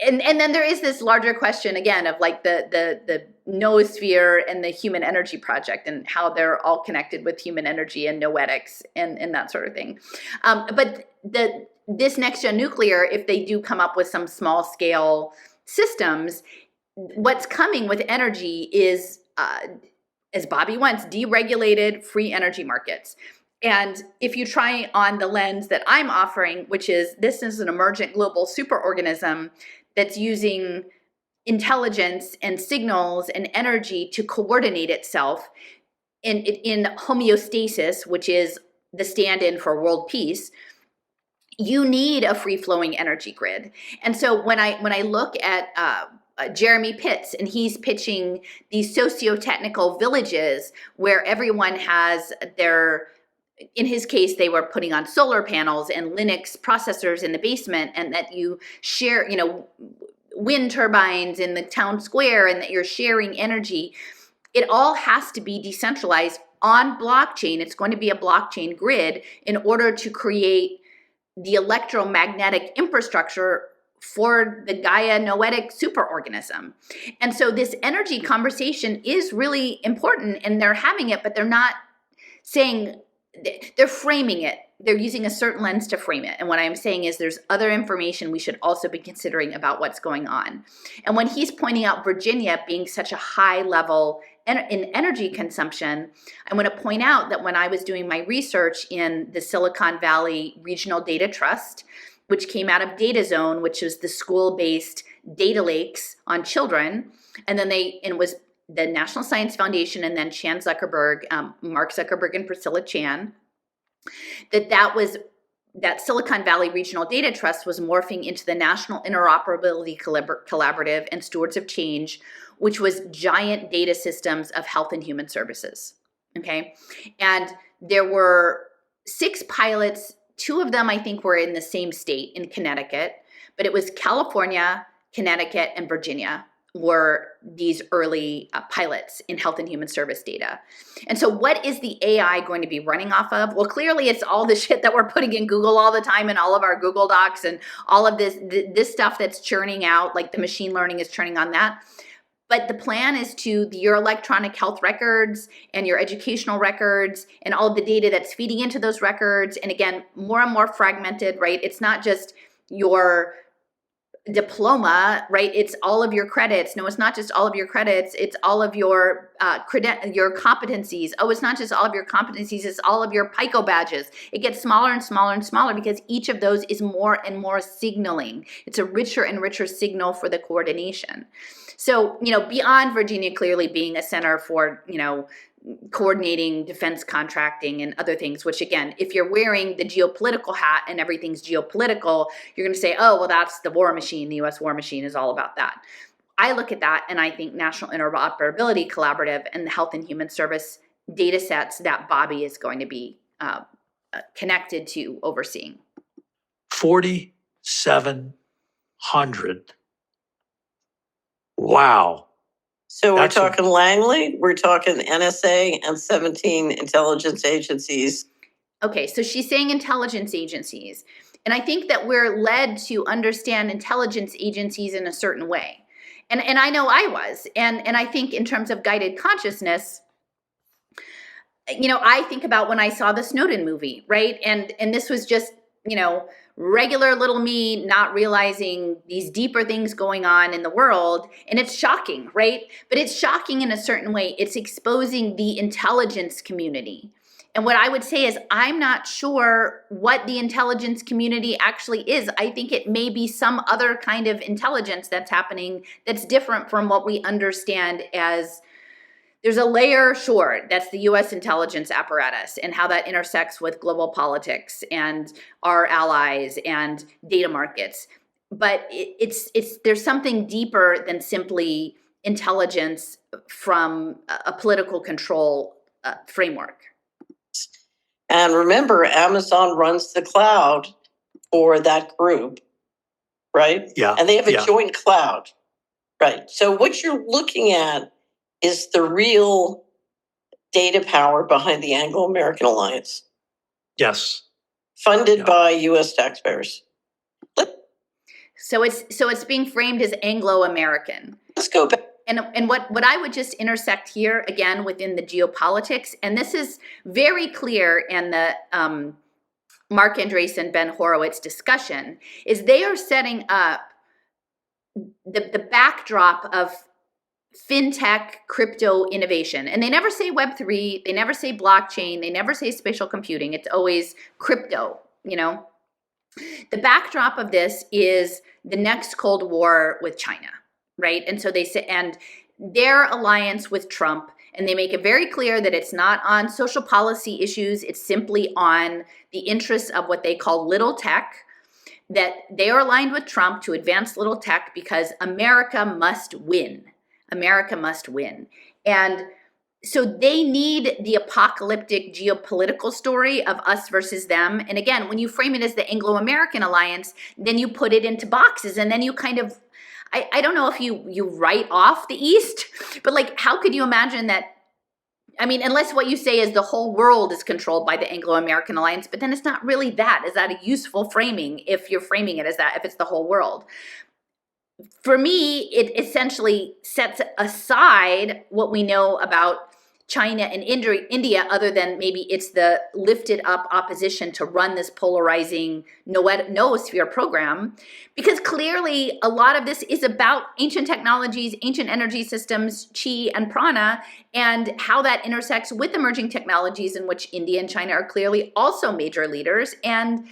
then there is this larger question again of like the noosphere and the Human Energy Project, and how they're all connected with human energy and noetics and that sort of thing. But this next gen nuclear, if they do come up with some small scale systems, what's coming with energy is, as Bobby wants, deregulated free energy markets. And if you try on the lens that I'm offering, which is, this is an emergent global superorganism that's using intelligence and signals and energy to coordinate itself in homeostasis, which is the stand-in for world peace, you need a free-flowing energy grid. And so when I look at Jeremy Pitts, and he's pitching these socio-technical villages where everyone has their, in his case, they were putting on solar panels and Linux processors in the basement, and that you share, wind turbines in the town square, and that you're sharing energy. It all has to be decentralized on blockchain. It's going to be a blockchain grid in order to create the electromagnetic infrastructure for the Gaia noetic superorganism. And so this energy conversation is really important, and they're having it, but they're not saying, they're framing it. They're using a certain lens to frame it. And what I'm saying is, there's other information we should also be considering about what's going on. And when he's pointing out Virginia being such a high level in energy consumption, I want to point out that when I was doing my research in the Silicon Valley Regional Data Trust, which came out of Data Zone, which was the school-based data lakes on children, and then it was the National Science Foundation, and then Mark Zuckerberg and Priscilla Chan, that Silicon Valley Regional Data Trust was morphing into the National Interoperability Collaborative and Stewards of Change, which was giant data systems of health and human services, okay? And there were 6 pilots. 2 of them, I think, were in the same state, in Connecticut, but it was California, Connecticut, and Virginia were these early pilots in health and human service data. And so what is the AI going to be running off of? Well, clearly it's all the shit that we're putting in Google all the time, and all of our Google Docs, and all of this stuff that's churning out, like the machine learning is churning on that. But the plan is your electronic health records and your educational records and all of the data that's feeding into those records. And again, more and more fragmented, right? It's not just your diploma, right? It's all of your credits. No, it's not just all of your credits. It's all of your your competencies. Oh, it's not just all of your competencies. It's all of your PICO badges. It gets smaller and smaller and smaller, because each of those is more and more signaling. It's a richer and richer signal for the coordination. So, beyond Virginia clearly being a center for, coordinating defense contracting and other things, which again, if you're wearing the geopolitical hat and everything's geopolitical, you're going to say, oh, well, that's the war machine. The U.S. war machine is all about that. I look at that and I think National Interoperability Collaborative and the health and human service data sets that Bobby is going to be connected to overseeing.
4,700. Wow.
So we're talking Langley, we're talking NSA, and 17 intelligence agencies.
Okay, so she's saying intelligence agencies. And I think that we're led to understand intelligence agencies in a certain way. And I know I was. And I think in terms of guided consciousness, I think about when I saw the Snowden movie, right? And this was just regular little me not realizing these deeper things going on in the world. And it's shocking, right? But it's shocking in a certain way. It's exposing the intelligence community. And what I would say is, I'm not sure what the intelligence community actually is. I think it may be some other kind of intelligence that's happening that's different from what we understand as, there's a layer, sure, that's the US intelligence apparatus and how that intersects with global politics and our allies and data markets. But there's something deeper than simply intelligence from a political control framework.
And remember, Amazon runs the cloud for that group, right?
Yeah.
And they have a joint cloud, right? So what you're looking at is the real data power behind the Anglo-American Alliance.
Yes.
Funded by US taxpayers.
So it's being framed as Anglo-American.
Let's go back.
And what I would just intersect here, again, within the geopolitics, and this is very clear in the Mark Andreessen, Ben Horowitz discussion, is they are setting up the backdrop of fintech crypto innovation. And they never say Web3, they never say blockchain, they never say spatial computing. It's always crypto, The backdrop of this is the next Cold War with China, right? And so they say, and their alliance with Trump, and they make it very clear that it's not on social policy issues, it's simply on the interests of what they call little tech, that they are aligned with Trump to advance little tech because America must win. America must win. And so they need the apocalyptic geopolitical story of us versus them. And again, when you frame it as the Anglo-American alliance, then you put it into boxes, and then you kind of, I don't know if you write off the East, but like, how could you imagine that? I mean, unless what you say is the whole world is controlled by the Anglo-American alliance, but then it's not really that. Is that a useful framing if you're framing it as that, if it's the whole world? For me, it essentially sets aside what we know about China and India, other than maybe it's the lifted up opposition to run this polarizing noosphere program, because clearly a lot of this is about ancient technologies, ancient energy systems, chi and prana, and how that intersects with emerging technologies in which India and China are clearly also major leaders. And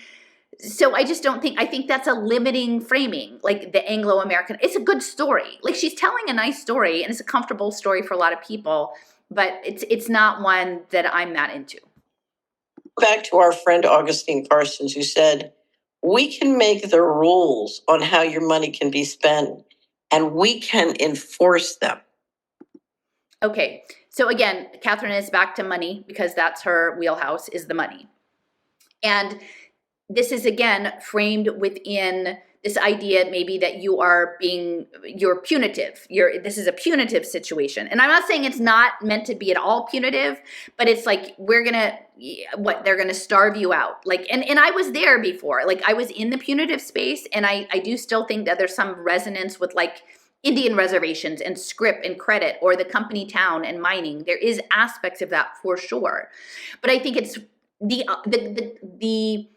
so I just don't think, I think that's a limiting framing, like the Anglo-American. It's a good story. Like, she's telling a nice story, and it's a comfortable story for a lot of people, but it's not one that I'm that into.
Back to our friend Augustine Parsons, who said, we can make the rules on how your money can be spent, and we can enforce them.
Okay, so again, Catherine is back to money, because that's her wheelhouse, is the money. And this is, again, framed within this idea maybe that you're punitive. This is a punitive situation. And I'm not saying it's not meant to be at all punitive, but it's like, they're gonna starve you out. Like, and I was there before. Like, I was in the punitive space, and I do still think that there's some resonance with like Indian reservations and scrip and credit, or the company town and mining. There is aspects of that for sure. But I think it's the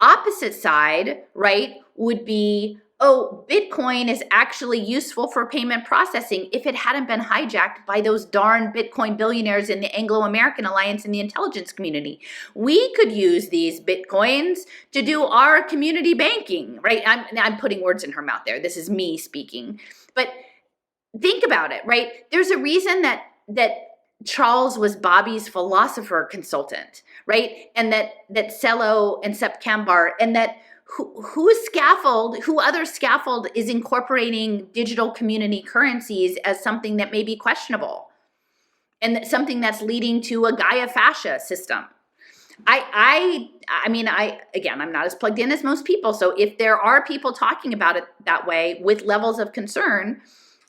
opposite side, right, would be, oh, Bitcoin is actually useful for payment processing if it hadn't been hijacked by those darn Bitcoin billionaires in the Anglo-American alliance and the intelligence community. We could use these Bitcoins to do our community banking, right? I'm putting words in her mouth there. This is me speaking. But think about it, right? There's a reason that Charles was Bobby's philosopher consultant, right? And that Cello and Sepp Kambar, and that who other scaffold is incorporating digital community currencies as something that may be questionable, and something that's leading to a Gaia fascia system. I mean, again, I'm not as plugged in as most people. So if there are people talking about it that way with levels of concern,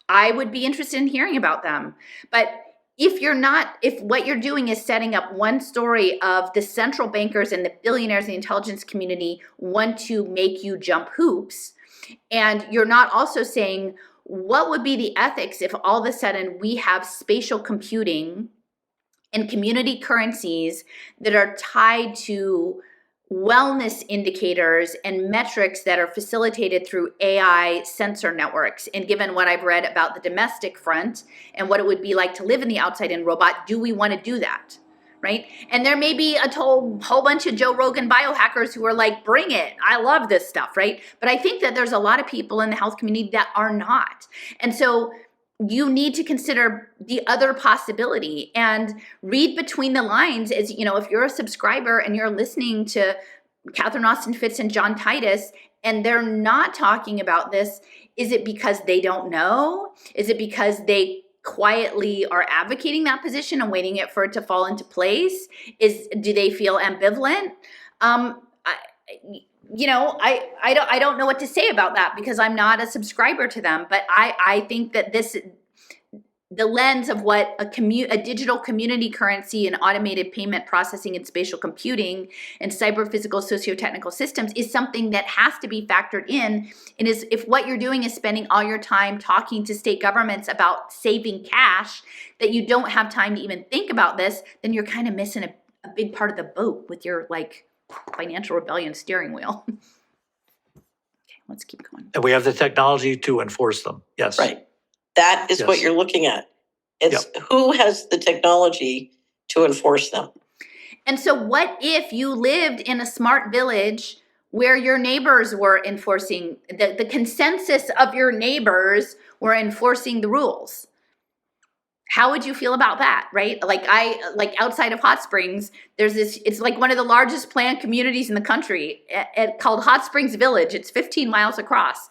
I would be interested in hearing about them. But if what you're doing is setting up one story of the central bankers and the billionaires in the intelligence community want to make you jump hoops, and you're not also saying, what would be the ethics if all of a sudden we have spatial computing and community currencies that are tied to wellness indicators and metrics that are facilitated through AI sensor networks. And given what I've read about the domestic front and what it would be like to live in the outside-in robot, do we want to do that? Right? And there may be a whole bunch of Joe Rogan biohackers who are like, bring it. I love this stuff, right? But I think that there's a lot of people in the health community that are not. And so you need to consider the other possibility and read between the lines. As you know, if you're a subscriber and you're listening to Catherine Austin Fitts and John Titus and they're not talking about this, is it because they don't know? Is it because they quietly are advocating that position and waiting for it to fall into place? Do they feel ambivalent? I don't know what to say about that because I'm not a subscriber to them, but I think that the lens of what a digital community currency and automated payment processing and spatial computing and cyber physical socio-technical systems is something that has to be factored in. And if what you're doing is spending all your time talking to state governments about saving cash, that you don't have time to even think about this, then you're kind of missing a big part of the boat with your financial rebellion steering wheel. Okay, let's keep going.
And we have the technology to enforce them. Yes.
Right. That is what
Yes.
you're looking at. It's who has the technology to enforce them.
And so what if you lived in a smart village where your neighbors were enforcing, the consensus of your neighbors were enforcing the rules? How would you feel about that, right? Like outside of Hot Springs, there's this, it's like one of the largest planned communities in the country called Hot Springs Village. It's 15 miles across.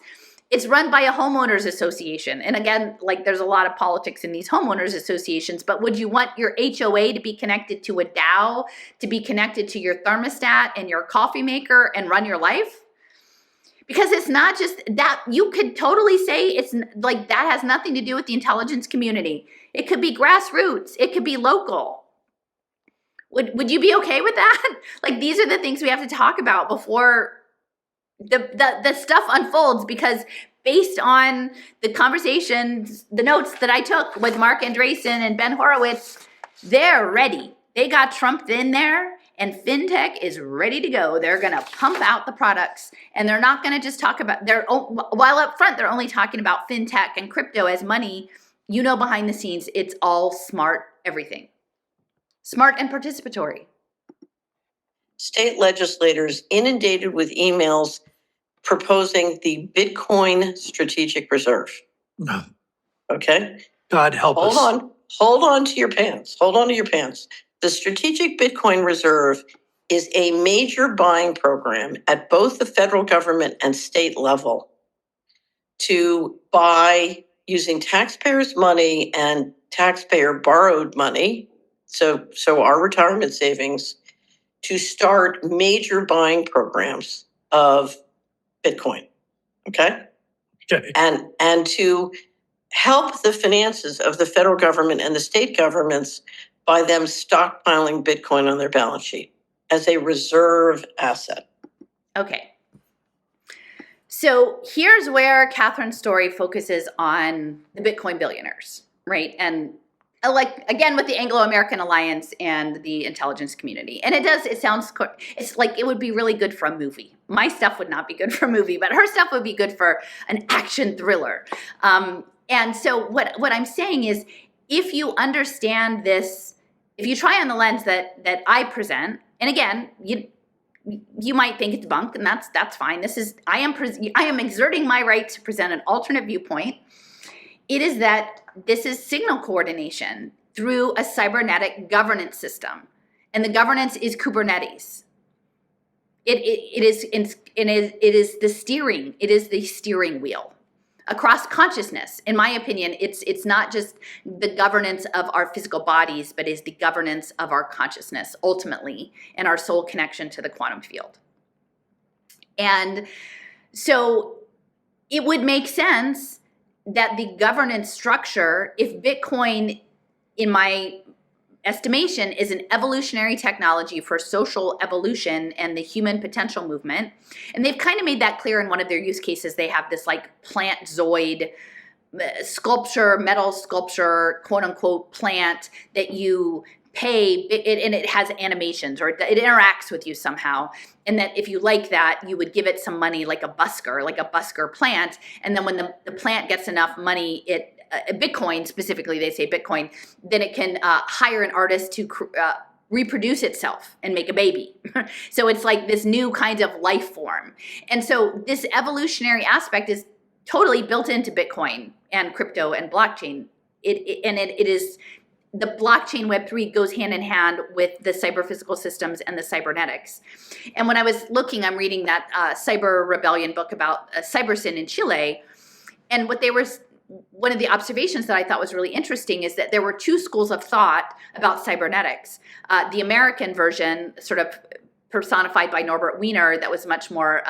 It's run by a homeowners association. And again, there's a lot of politics in these homeowners associations, but would you want your HOA to be connected to a DAO, to be connected to your thermostat and your coffee maker and run your life? Because it's not just that. You could totally say it's that has nothing to do with the intelligence community. It could be grassroots. It could be local. Would you be okay with that? These are the things we have to talk about before the stuff unfolds, because based on the conversations, the notes that I took with Mark Andreessen and Ben Horowitz, they're ready. They got Trump in there and FinTech is ready to go. They're going to pump out the products and they're not going to just talk about while up front, they're only talking about FinTech and crypto as money. Behind the scenes, it's all smart everything. Smart and participatory.
State legislators inundated with emails proposing the Bitcoin Strategic Reserve.
No.
Okay?
God help us.
Hold on to your pants. Hold on to your pants. The Strategic Bitcoin Reserve is a major buying program at both the federal government and state level to buy using taxpayers' money and taxpayer borrowed money, so our retirement savings, to start major buying programs of Bitcoin, okay?
Okay.
And to help the finances of the federal government and the state governments by them stockpiling Bitcoin on their balance sheet as a reserve asset.
Okay. So here's where Catherine's story focuses on the Bitcoin billionaires, right? And again, with the Anglo-American Alliance and the intelligence community. And it's like it would be really good for a movie. My stuff would not be good for a movie, but her stuff would be good for an action thriller. And so what I'm saying is, if you understand this, if you try on the lens that I present, and again, you might think it's bunk, and that's fine. I am exerting my right to present an alternate viewpoint. It is that this is signal coordination through a cybernetic governance system, and the governance is Kubernetes. It is the steering. It is the steering wheel across consciousness. In my opinion, it's not just the governance of our physical bodies, but is the governance of our consciousness ultimately, and our soul connection to the quantum field. And so it would make sense that the governance structure, if Bitcoin, in my estimation, is an evolutionary technology for social evolution and the human potential movement, and they've kind of made that clear in one of their use cases. They have this plant zoid sculpture, metal sculpture, quote unquote plant that you pay, and it has animations, or it interacts with you somehow. And that if you like that, you would give it some money, like a busker plant. And then when the plant gets enough money, Bitcoin specifically, they say Bitcoin, then it can hire an artist to reproduce itself and make a baby. So it's like this new kind of life form. And so this evolutionary aspect is totally built into Bitcoin and crypto and blockchain. It is, the blockchain Web3 goes hand in hand with the cyber physical systems and the cybernetics. And when I was looking, I'm reading that Cyber Rebellion book about cybersyn in Chile. And one of the observations that I thought was really interesting is that there were two schools of thought about cybernetics. The American version, sort of personified by Norbert Wiener, that was much more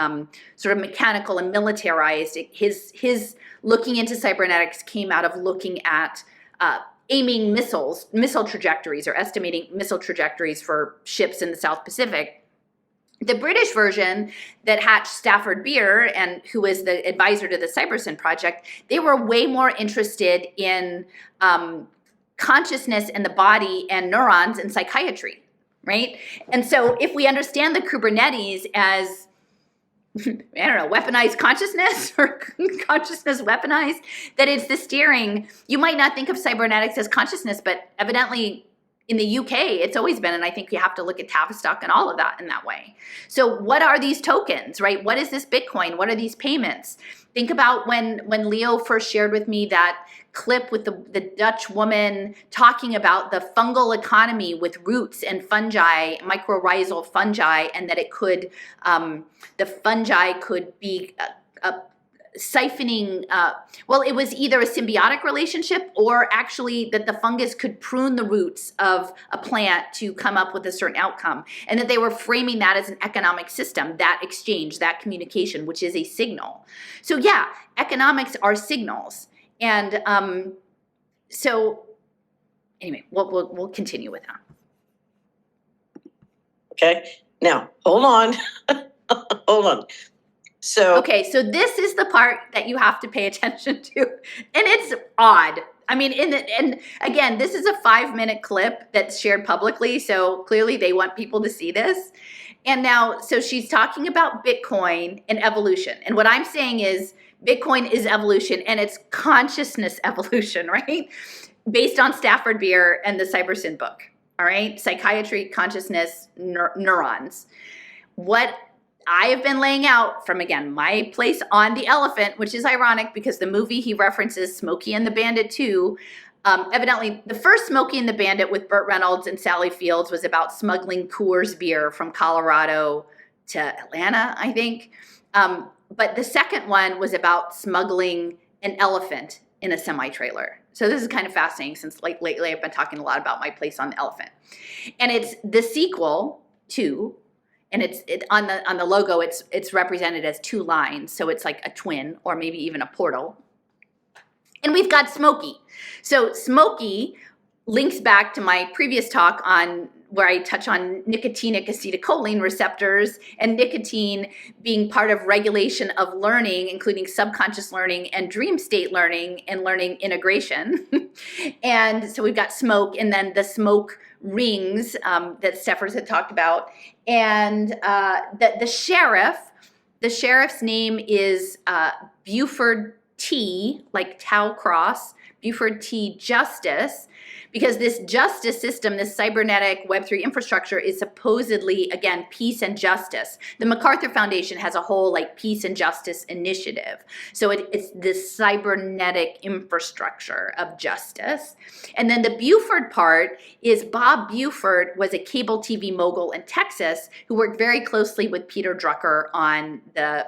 sort of mechanical and militarized. His looking into cybernetics came out of looking at aiming missile trajectories, or estimating missile trajectories for ships in the South Pacific. The British version that hatched Stafford Beer, and who was the advisor to the CyberSyn project, they were way more interested in consciousness and the body and neurons and psychiatry, right? And so if we understand the Kubernetes as, I don't know, weaponized consciousness, or consciousness weaponized, that it's the steering. You might not think of cybernetics as consciousness, but evidently in the UK, it's always been, and I think you have to look at Tavistock and all of that in that way. So what are these tokens, right? What is this Bitcoin? What are these payments? Think about when Leo first shared with me that clip with the Dutch woman talking about the fungal economy with roots and fungi, mycorrhizal fungi, and that it could, the fungi could be siphoning, well, it was either a symbiotic relationship, or actually that the fungus could prune the roots of a plant to come up with a certain outcome, and that they were framing that as an economic system, that exchange, that communication, which is a signal. So yeah, economics are signals. And so anyway, we'll continue with that.
Okay, now hold on. Hold on. So
okay, so this is the part that you have to pay attention to, and it's odd. I mean, and again, this is a 5-minute clip that's shared publicly, so clearly they want people to see this. And now, so she's talking about Bitcoin and evolution, and what I'm saying is Bitcoin is evolution, and it's consciousness evolution, right? Based on Stafford Beer and the CyberSyn book, all right? Psychiatry, consciousness, neurons. What I have been laying out from, again, my place on the elephant, which is ironic because the movie he references, Smokey and the Bandit 2, evidently the first Smokey and the Bandit with Burt Reynolds and Sally Fields was about smuggling Coors beer from Colorado to Atlanta, I think. But the second one was about smuggling an elephant in a semi-trailer. So this is kind of fascinating, since like lately I've been talking a lot about my place on the elephant. And it's the sequel to, and it's on the logo, it's represented as 2 lines, so it's like a twin, or maybe even a portal. And we've got Smokey. So Smokey links back to my previous talk on where I touch on nicotinic acetylcholine receptors, and nicotine being part of regulation of learning, including subconscious learning and dream state learning and learning integration. And so we've got smoke, and then the smoke rings that Steffers had talked about. And the sheriff's name is Buford T, like Tau Cross, Buford T. Justice, because this justice system, this cybernetic Web3 infrastructure, is supposedly, again, peace and justice. The MacArthur Foundation has a whole like peace and justice initiative. So it's this cybernetic infrastructure of justice. And then the Buford part is Bob Buford was a cable TV mogul in Texas who worked very closely with Peter Drucker on the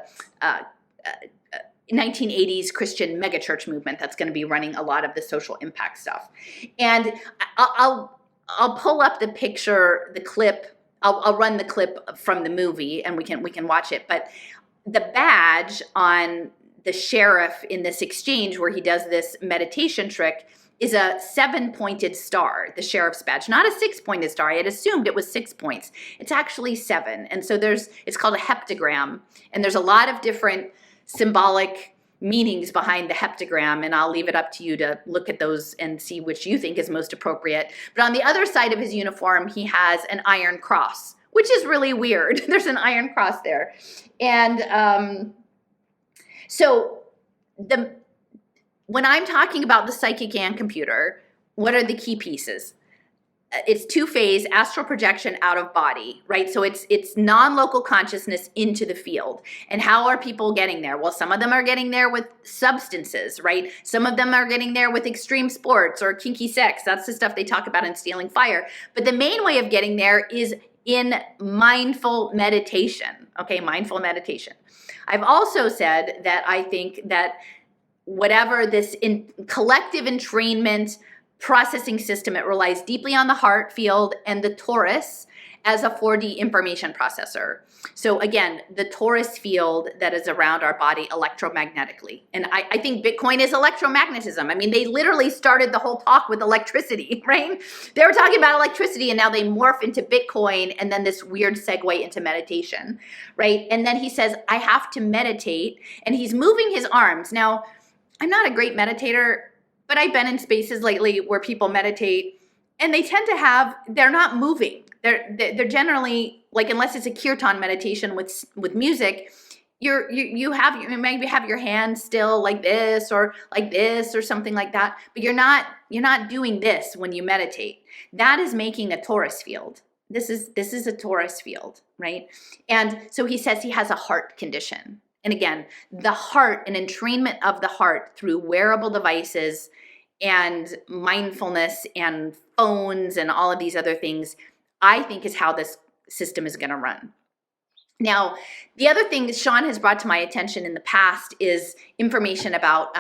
1980s Christian megachurch movement that's going to be running a lot of the social impact stuff. And I'll pull up the picture, the clip. I'll run the clip from the movie, and we can watch it. But the badge on the sheriff in this exchange where he does this meditation trick is a 7-pointed star, the sheriff's badge, not a 6-pointed star. I had assumed it was 6 points. It's actually 7. And so it's called a heptagram, and there's a lot of different symbolic meanings behind the heptagram, and I'll leave it up to you to look at those and see which you think is most appropriate. But on the other side of his uniform, he has an iron cross, which is really weird. There's an iron cross there. And so when I'm talking about the psychic and computer, what are the key pieces? It's two-phase astral projection out of body, right? So it's non-local consciousness into the field. And how are people getting there? Well, some of them are getting there with substances, right? Some of them are getting there with extreme sports or kinky sex. That's the stuff they talk about in Stealing Fire. But the main way of getting there is in mindful meditation, okay? Mindful meditation. I've also said that I think that whatever this collective entrainment processing system, it relies deeply on the heart field and the torus as a 4D information processor. So again, the torus field that is around our body electromagnetically. And I think Bitcoin is electromagnetism. I mean, they literally started the whole talk with electricity, right? They were talking about electricity and now they morph into Bitcoin and then this weird segue into meditation, right? And then he says, I have to meditate, and he's moving his arms. Now, I'm not a great meditator, but I've been in spaces lately where people meditate and they tend to they're not moving. They're generally, like, unless it's a kirtan meditation with music, you maybe have your hands still like this or something like that, but you're not doing this when you meditate. That is making a torus field. This is a torus field, right? And so he says he has a heart condition. And again, the heart, an entrainment of the heart through wearable devices and mindfulness and phones and all of these other things, I think is how this system is going to run. Now, the other thing that Sean has brought to my attention in the past is information about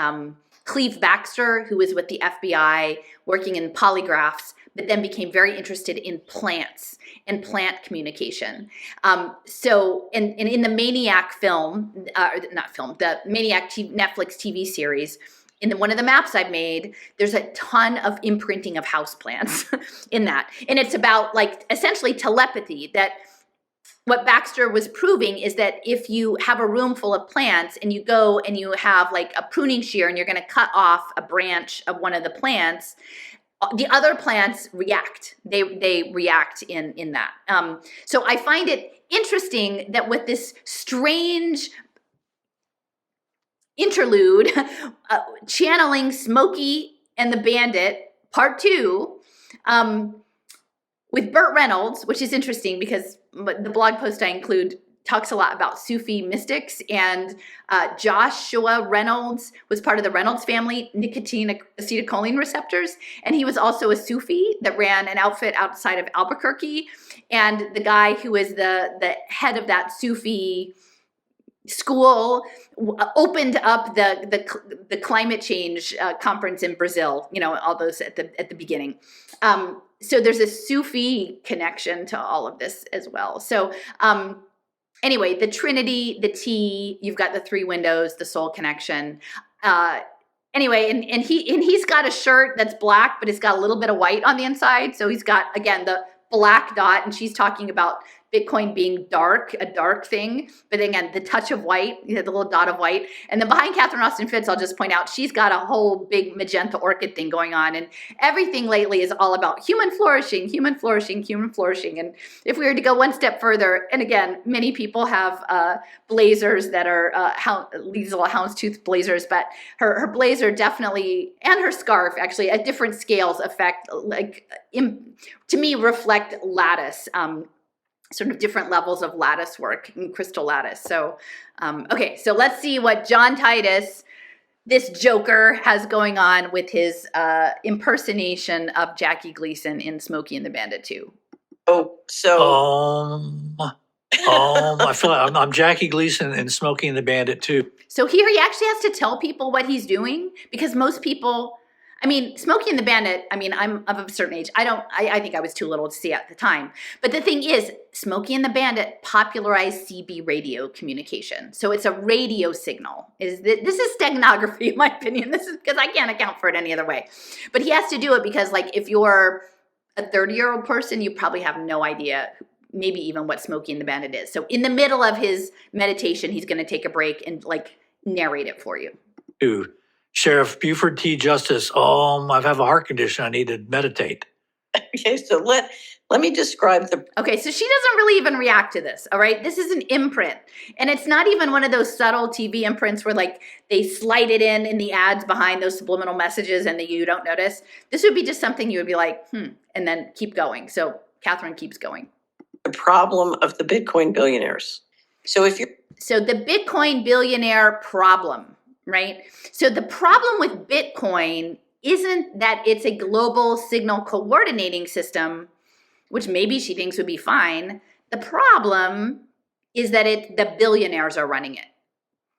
Cleve Baxter, who was with the FBI working in polygraphs, but then became very interested in plants and plant communication. So in the Maniac film, the Maniac Netflix TV series, in one of the maps I've made, there's a ton of imprinting of houseplants in that. And it's about, like, essentially telepathy, that what Baxter was proving is that if you have a room full of plants and you go and you have like a pruning shear and you're going to cut off a branch of one of the plants, the other plants react. They react in that. So I find it interesting that with this strange interlude, channeling Smokey and the Bandit, part 2, with Burt Reynolds, which is interesting because the blog post I include talks a lot about Sufi mystics, and Joshua Reynolds was part of the Reynolds family, nicotine acetylcholine receptors, and he was also a Sufi that ran an outfit outside of Albuquerque, and the guy who is the head of that Sufi school opened up the climate change conference in Brazil, all those at the beginning. So there's a Sufi connection to all of this as well. So anyway, the Trinity, the T, you've got the 3 windows, the soul connection. Anyway, and he's got a shirt that's black, but it's got a little bit of white on the inside. So he's got, again, the black dot, and she's talking about Bitcoin being dark, a dark thing. But again, the touch of white, the little dot of white. And then behind Catherine Austin Fitts, I'll just point out, she's got a whole big magenta orchid thing going on. And everything lately is all about human flourishing, human flourishing, human flourishing. And if we were to go one step further, and again, many people have blazers that are these little houndstooth blazers, but her blazer definitely, and her scarf actually, at different scales affect, to me, reflect lattice. Sort of different levels of lattice work and crystal lattice. So, okay, so let's see what John Titus, this Joker, has going on with his impersonation of Jackie Gleason in Smokey and the Bandit 2.
Oh, so
I feel like I'm Jackie Gleason and Smokey and the Bandit 2.
So here he actually has to tell people what he's doing, because most people, Smokey and the Bandit, I'm of a certain age. I think I was too little to see at the time. But the thing is, Smokey and the Bandit popularized CB radio communication. So it's a radio signal. This is steganography, in my opinion. This is because I can't account for it any other way. But he has to do it because, like, if you're a 30-year-old person, you probably have no idea maybe even what Smokey and the Bandit is. So in the middle of his meditation, he's going to take a break and, like, narrate it for you.
to Sheriff Buford T. Justice, I have a heart condition, I need to meditate.
Okay, so let me describe the
Okay, so she doesn't really even react to this, all right? This is an imprint. And it's not even one of those subtle TV imprints where like they slide it in the ads behind those subliminal messages and that you don't notice. This would be just something you would be like, and then keep going. So Catherine keeps going.
the problem of the Bitcoin billionaires. So
the Bitcoin billionaire problem, right? So the problem with Bitcoin isn't that it's a global signal coordinating system, which maybe she thinks would be fine. The problem is that the billionaires are running it.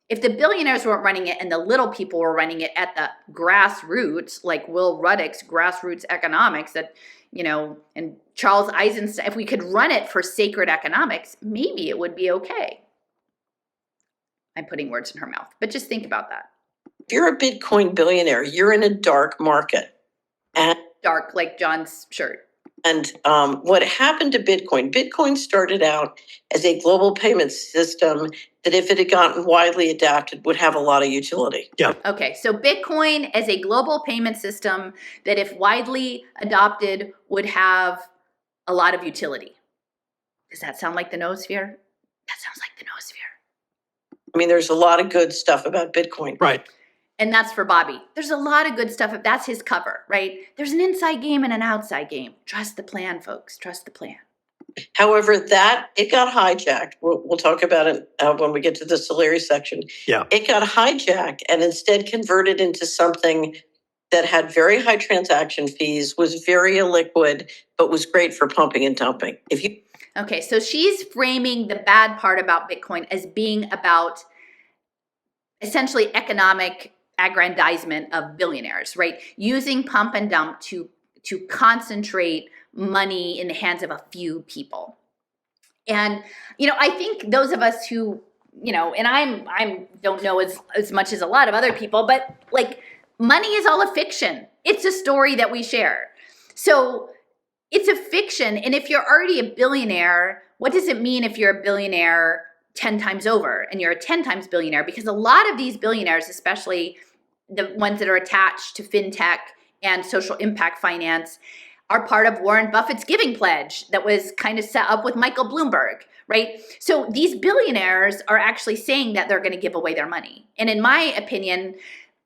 If the billionaires weren't running it and the little people were running it at the grassroots, like Will Ruddick's grassroots economics and Charles Eisenstein, if we could run it for sacred economics, maybe it would be okay. I'm putting words in her mouth, but just think about that.
if you're a Bitcoin billionaire, you're in a dark market. And
Dark, like John's shirt.
And what happened to Bitcoin? Bitcoin started out as a global payment system that, if it had gotten widely adopted, would have a lot of utility.
Yeah.
Okay, so Bitcoin as a global payment system that, if widely adopted, would have a lot of utility. Does that sound like the noosphere? That sounds like the noosphere.
I mean, there's a lot of good stuff about Bitcoin.
Right.
And that's for Bobby. There's a lot of good stuff. That's his cover, right? There's an inside game and an outside game. Trust the plan, folks. Trust the plan.
However, it got hijacked. We'll talk about it when we get to the Solari section.
Yeah.
It got hijacked and instead converted into something that had very high transaction fees, was very illiquid, but was great for pumping and dumping.
Okay, so she's framing the bad part about Bitcoin as being about essentially economic aggrandizement of billionaires, right? Using pump and dump to concentrate money in the hands of a few people. And, I think those of us who, and I don't know as much as a lot of other people, but like money is all a fiction. It's a story that we share. So it's a fiction. And if you're already a billionaire, what does it mean if you're a billionaire 10 times over and you're a 10 times billionaire? Because a lot of these billionaires, especially the ones that are attached to fintech and social impact finance, are part of Warren Buffett's giving pledge that was kind of set up with Michael Bloomberg, right? So these billionaires are actually saying that they're going to give away their money. And in my opinion,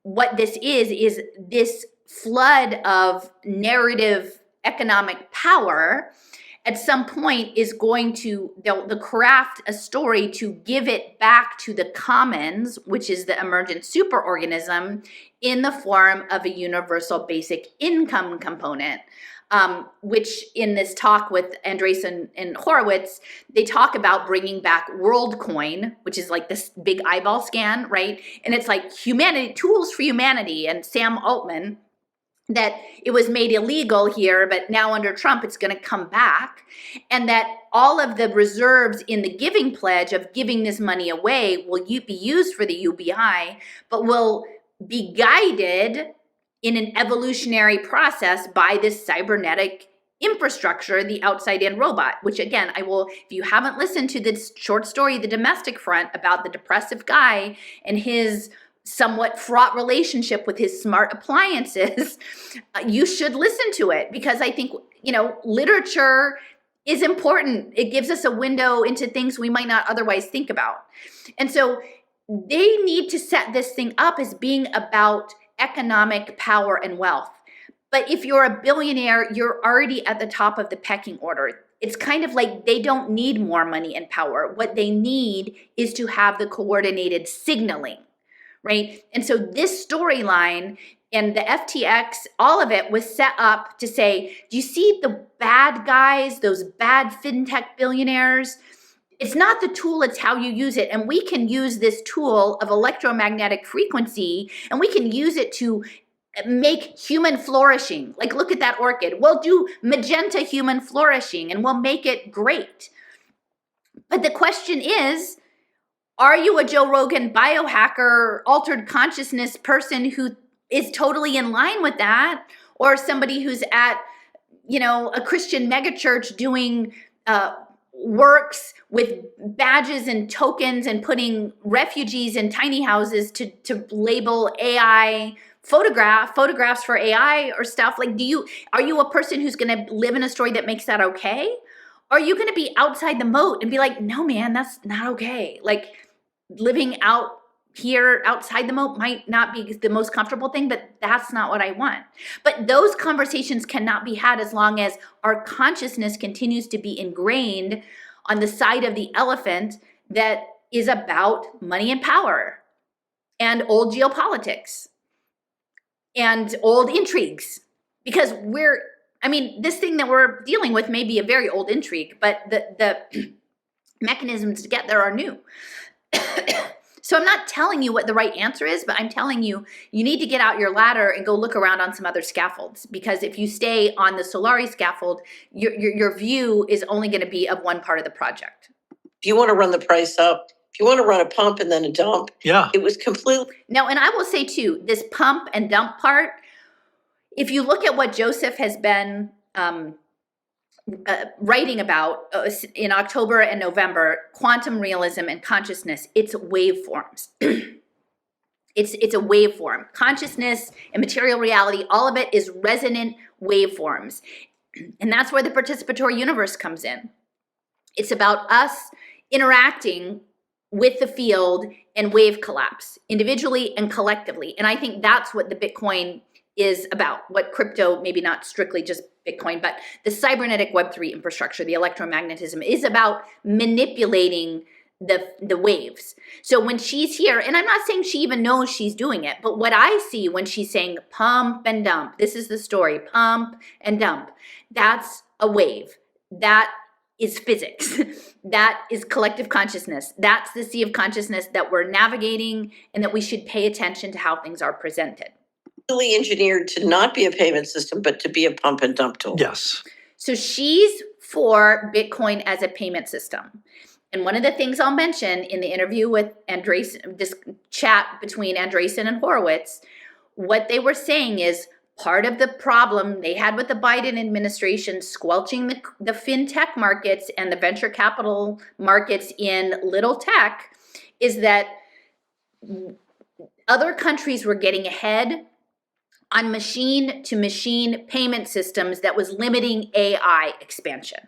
what this is this flood of narrative economic power at some point is going to, they'll craft a story to give it back to the commons, which is the emergent superorganism, in the form of a universal basic income component, which in this talk with Andreessen and Horowitz, they talk about bringing back WorldCoin, which is like this big eyeball scan, right? And it's like humanity, tools for humanity, and Sam Altman, that it was made illegal here, but now under Trump, it's going to come back. And that all of the reserves in the giving pledge of giving this money away will be used for the UBI, but will be guided in an evolutionary process by this cybernetic infrastructure, the outside-in robot, which again, if you haven't listened to this short story, The Domestic Front, about the depressive guy and his somewhat fraught relationship with his smart appliances, you should listen to it, because I think, literature is important. It gives us a window into things we might not otherwise think about. And so they need to set this thing up as being about economic power and wealth. But if you're a billionaire, you're already at the top of the pecking order. It's kind of like they don't need more money and power. What they need is to have the coordinated signaling, right? And so this storyline and the FTX, all of it was set up to say, do you see the bad guys, those bad fintech billionaires? It's not the tool, it's how you use it. And we can use this tool of electromagnetic frequency, and we can use it to make human flourishing. Like, look at that orchid. We'll do magenta human flourishing and we'll make it great. But the question is, are you a Joe Rogan biohacker, altered consciousness person who is totally in line with that? Or somebody who's at, a Christian megachurch doing works with badges and tokens and putting refugees in tiny houses to label AI photographs for AI or stuff. Like, are you a person who's going to live in a story that makes that okay? Or are you going to be outside the moat and be like, no, man, that's not okay. Like, living out here outside the moat might not be the most comfortable thing, but that's not what I want. But those conversations cannot be had as long as our consciousness continues to be ingrained on the side of the elephant that is about money and power and old geopolitics and old intrigues. Because this thing that we're dealing with may be a very old intrigue, but the mechanisms to get there are new. So I'm not telling you what the right answer is, but I'm telling you, you need to get out your ladder and go look around on some other scaffolds. Because if you stay on the Solari scaffold, your view is only going to be of one part of the project.
If you want to run the price up, if you want to run a pump and then a dump, it was completely.
Now, and I will say too, this pump and dump part, if you look at what Joseph has been writing about in October and November, quantum realism and consciousness, it's waveforms. It's a waveform. Consciousness and material reality, all of it is resonant waveforms. And that's where the participatory universe comes in. It's about us interacting with the field and wave collapse, individually and collectively. And I think that's what the Bitcoin is about, what crypto, maybe not strictly just Bitcoin, but the cybernetic Web3 infrastructure, the electromagnetism, is about manipulating the waves. So when she's here, and I'm not saying she even knows she's doing it, but what I see when she's saying pump and dump, this is the story, pump and dump, that's a wave. That is physics. That is collective consciousness. That's the sea of consciousness that we're navigating and that we should pay attention to how things are presented.
Engineered to not be a payment system, but to be a pump and dump tool.
Yes.
So she's for Bitcoin as a payment system. And one of the things I'll mention in the interview with Andreessen, this chat between Andreessen and Horowitz, what they were saying is part of the problem they had with the Biden administration squelching the fintech markets and the venture capital markets in little tech is that other countries were getting ahead on machine-to-machine payment systems that was limiting AI expansion.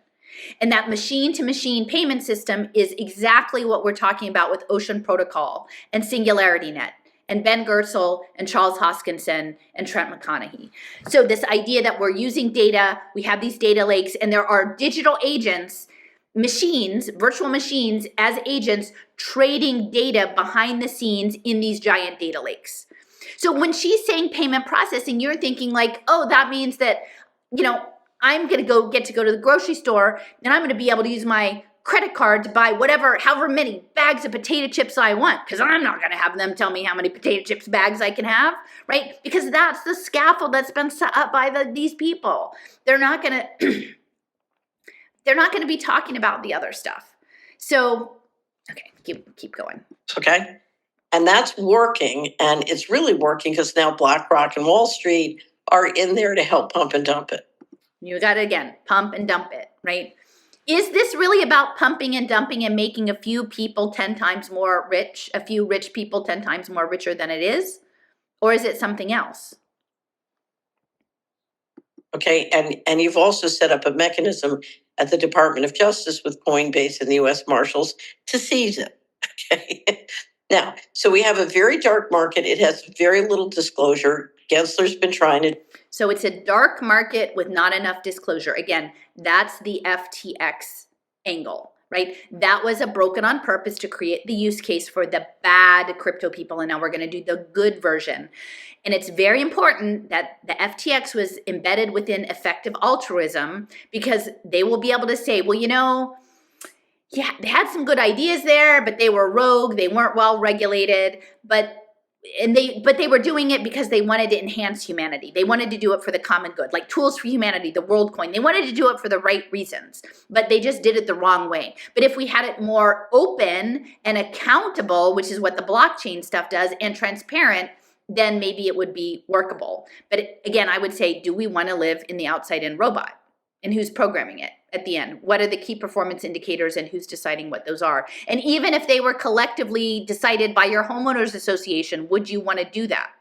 And that machine-to-machine payment system is exactly what we're talking about with Ocean Protocol and SingularityNet and Ben Gersel and Charles Hoskinson and Trent McConaughey. So this idea that we're using data, we have these data lakes, and there are digital agents, machines, virtual machines as agents trading data behind the scenes in these giant data lakes. So when she's saying payment processing, you're thinking like, oh, that means that, I'm going to get to go to the grocery store and I'm going to be able to use my credit card to buy however many bags of potato chips I want, because I'm not going to have them tell me how many potato chips bags I can have, right? Because that's the scaffold that's been set up by these people. They're not going to be talking about the other stuff. So, okay, keep going.
Okay. And that's working, and it's really working because now BlackRock and Wall Street are in there to help pump and dump it.
You got it again, pump and dump it, right? Is this really about pumping and dumping and making a few people 10 times more rich, a few rich people 10 times more richer than it is? Or is it something else?
Okay, and you've also set up a mechanism at the Department of Justice with Coinbase and the U.S. Marshals to seize it. Okay. Now, so we have a very dark market. It has very little disclosure. Gensler's been trying to.
So it's a dark market with not enough disclosure. Again, that's the FTX angle, right? That was a broken on purpose to create the use case for the bad crypto people. And now we're going to do the good version. And it's very important that the FTX was embedded within effective altruism, because they will be able to say, well, yeah, they had some good ideas there, but they were rogue. They weren't well regulated, but they were doing it because they wanted to enhance humanity. They wanted to do it for the common good, like Tools for Humanity, the World Coin. They wanted to do it for the right reasons, but they just did it the wrong way. But if we had it more open and accountable, which is what the blockchain stuff does, and transparent, then maybe it would be workable. But again, I would say, do we want to live in the outside-in robot? and who's programming it at the end? What are the key performance indicators and who's deciding what those are? And even if they were collectively decided by your homeowners association, would you want to do that?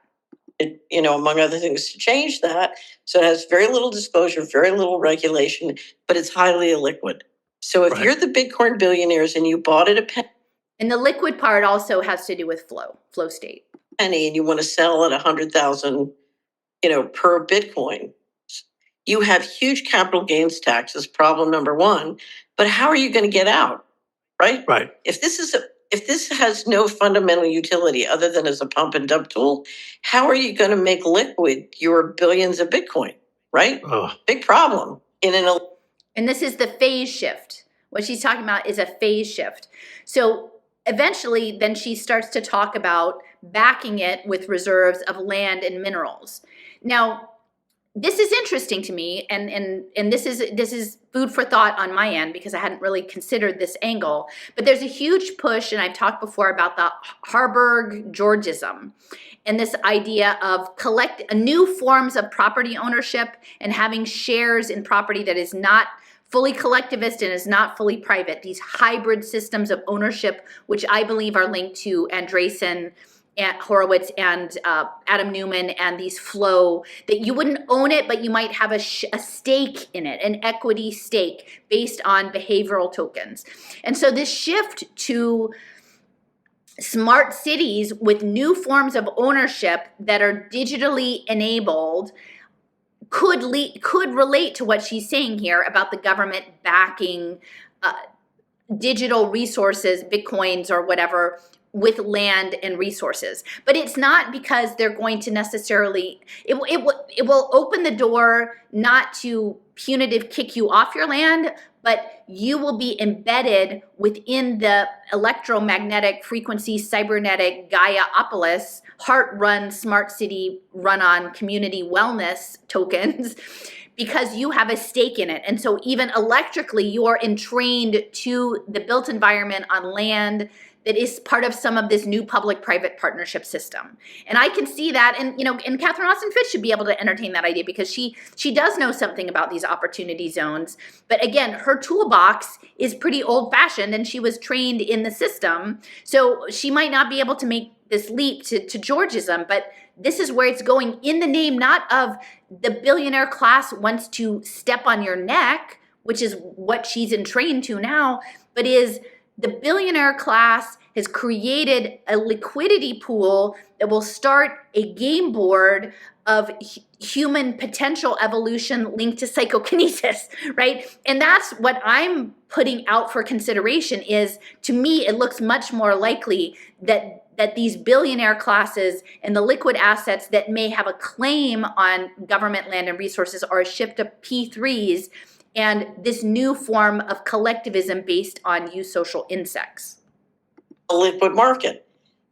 Among other things, to change that. So it has very little disclosure, very little regulation, but it's highly illiquid. So if you're the Bitcoin billionaires and you bought it a penny,
and the liquid part also has to do with flow state.
And you want to sell at 100,000, per Bitcoin, you have huge capital gains taxes, problem number one. But how are you going to get out, right?
Right.
If this has no fundamental utility other than as a pump and dump tool, how are you going to make liquid your billions of Bitcoin, right?
Ugh.
Big problem.
And this is the phase shift. What she's talking about is a phase shift. So eventually, then she starts to talk about backing it with reserves of land and minerals. Now, this is interesting to me, and this is food for thought on my end because I hadn't really considered this angle. But there's a huge push, and I've talked before about the Harburg Georgism, and this idea of new forms of property ownership and having shares in property that is not fully collectivist and is not fully private. These hybrid systems of ownership, which I believe are linked to Andreessen, Horowitz, and Adam Newman, and these flow, that you wouldn't own it, but you might have a stake in it, an equity stake based on behavioral tokens. And so this shift to smart cities with new forms of ownership that are digitally enabled could relate to what she's saying here about the government backing digital resources, Bitcoins or whatever, with land and resources. But it's not because they're going to necessarily, it will open the door not to punitive kick you off your land, but you will be embedded within the electromagnetic frequency cybernetic Gaiaopolis heart-run smart city run on community wellness tokens because you have a stake in it. And so even electrically, you are entrained to the built environment on land that is part of some of this new public-private partnership system. And I can see that, and Catherine Austin Fitch should be able to entertain that idea because she does know something about these opportunity zones. But again, her toolbox is pretty old-fashioned, and she was trained in the system. So she might not be able to make this leap to Georgism, but this is where it's going in the name not of the billionaire class wants to step on your neck, which is what she's entrained to now, but is the billionaire class has created a liquidity pool that will start a game board of human potential evolution linked to psychokinesis, right? And that's what I'm putting out for consideration is, to me, it looks much more likely that these billionaire classes and the liquid assets that may have a claim on government land and resources are a shift of P3s and this new form of collectivism based on eusocial insects.
A liquid market.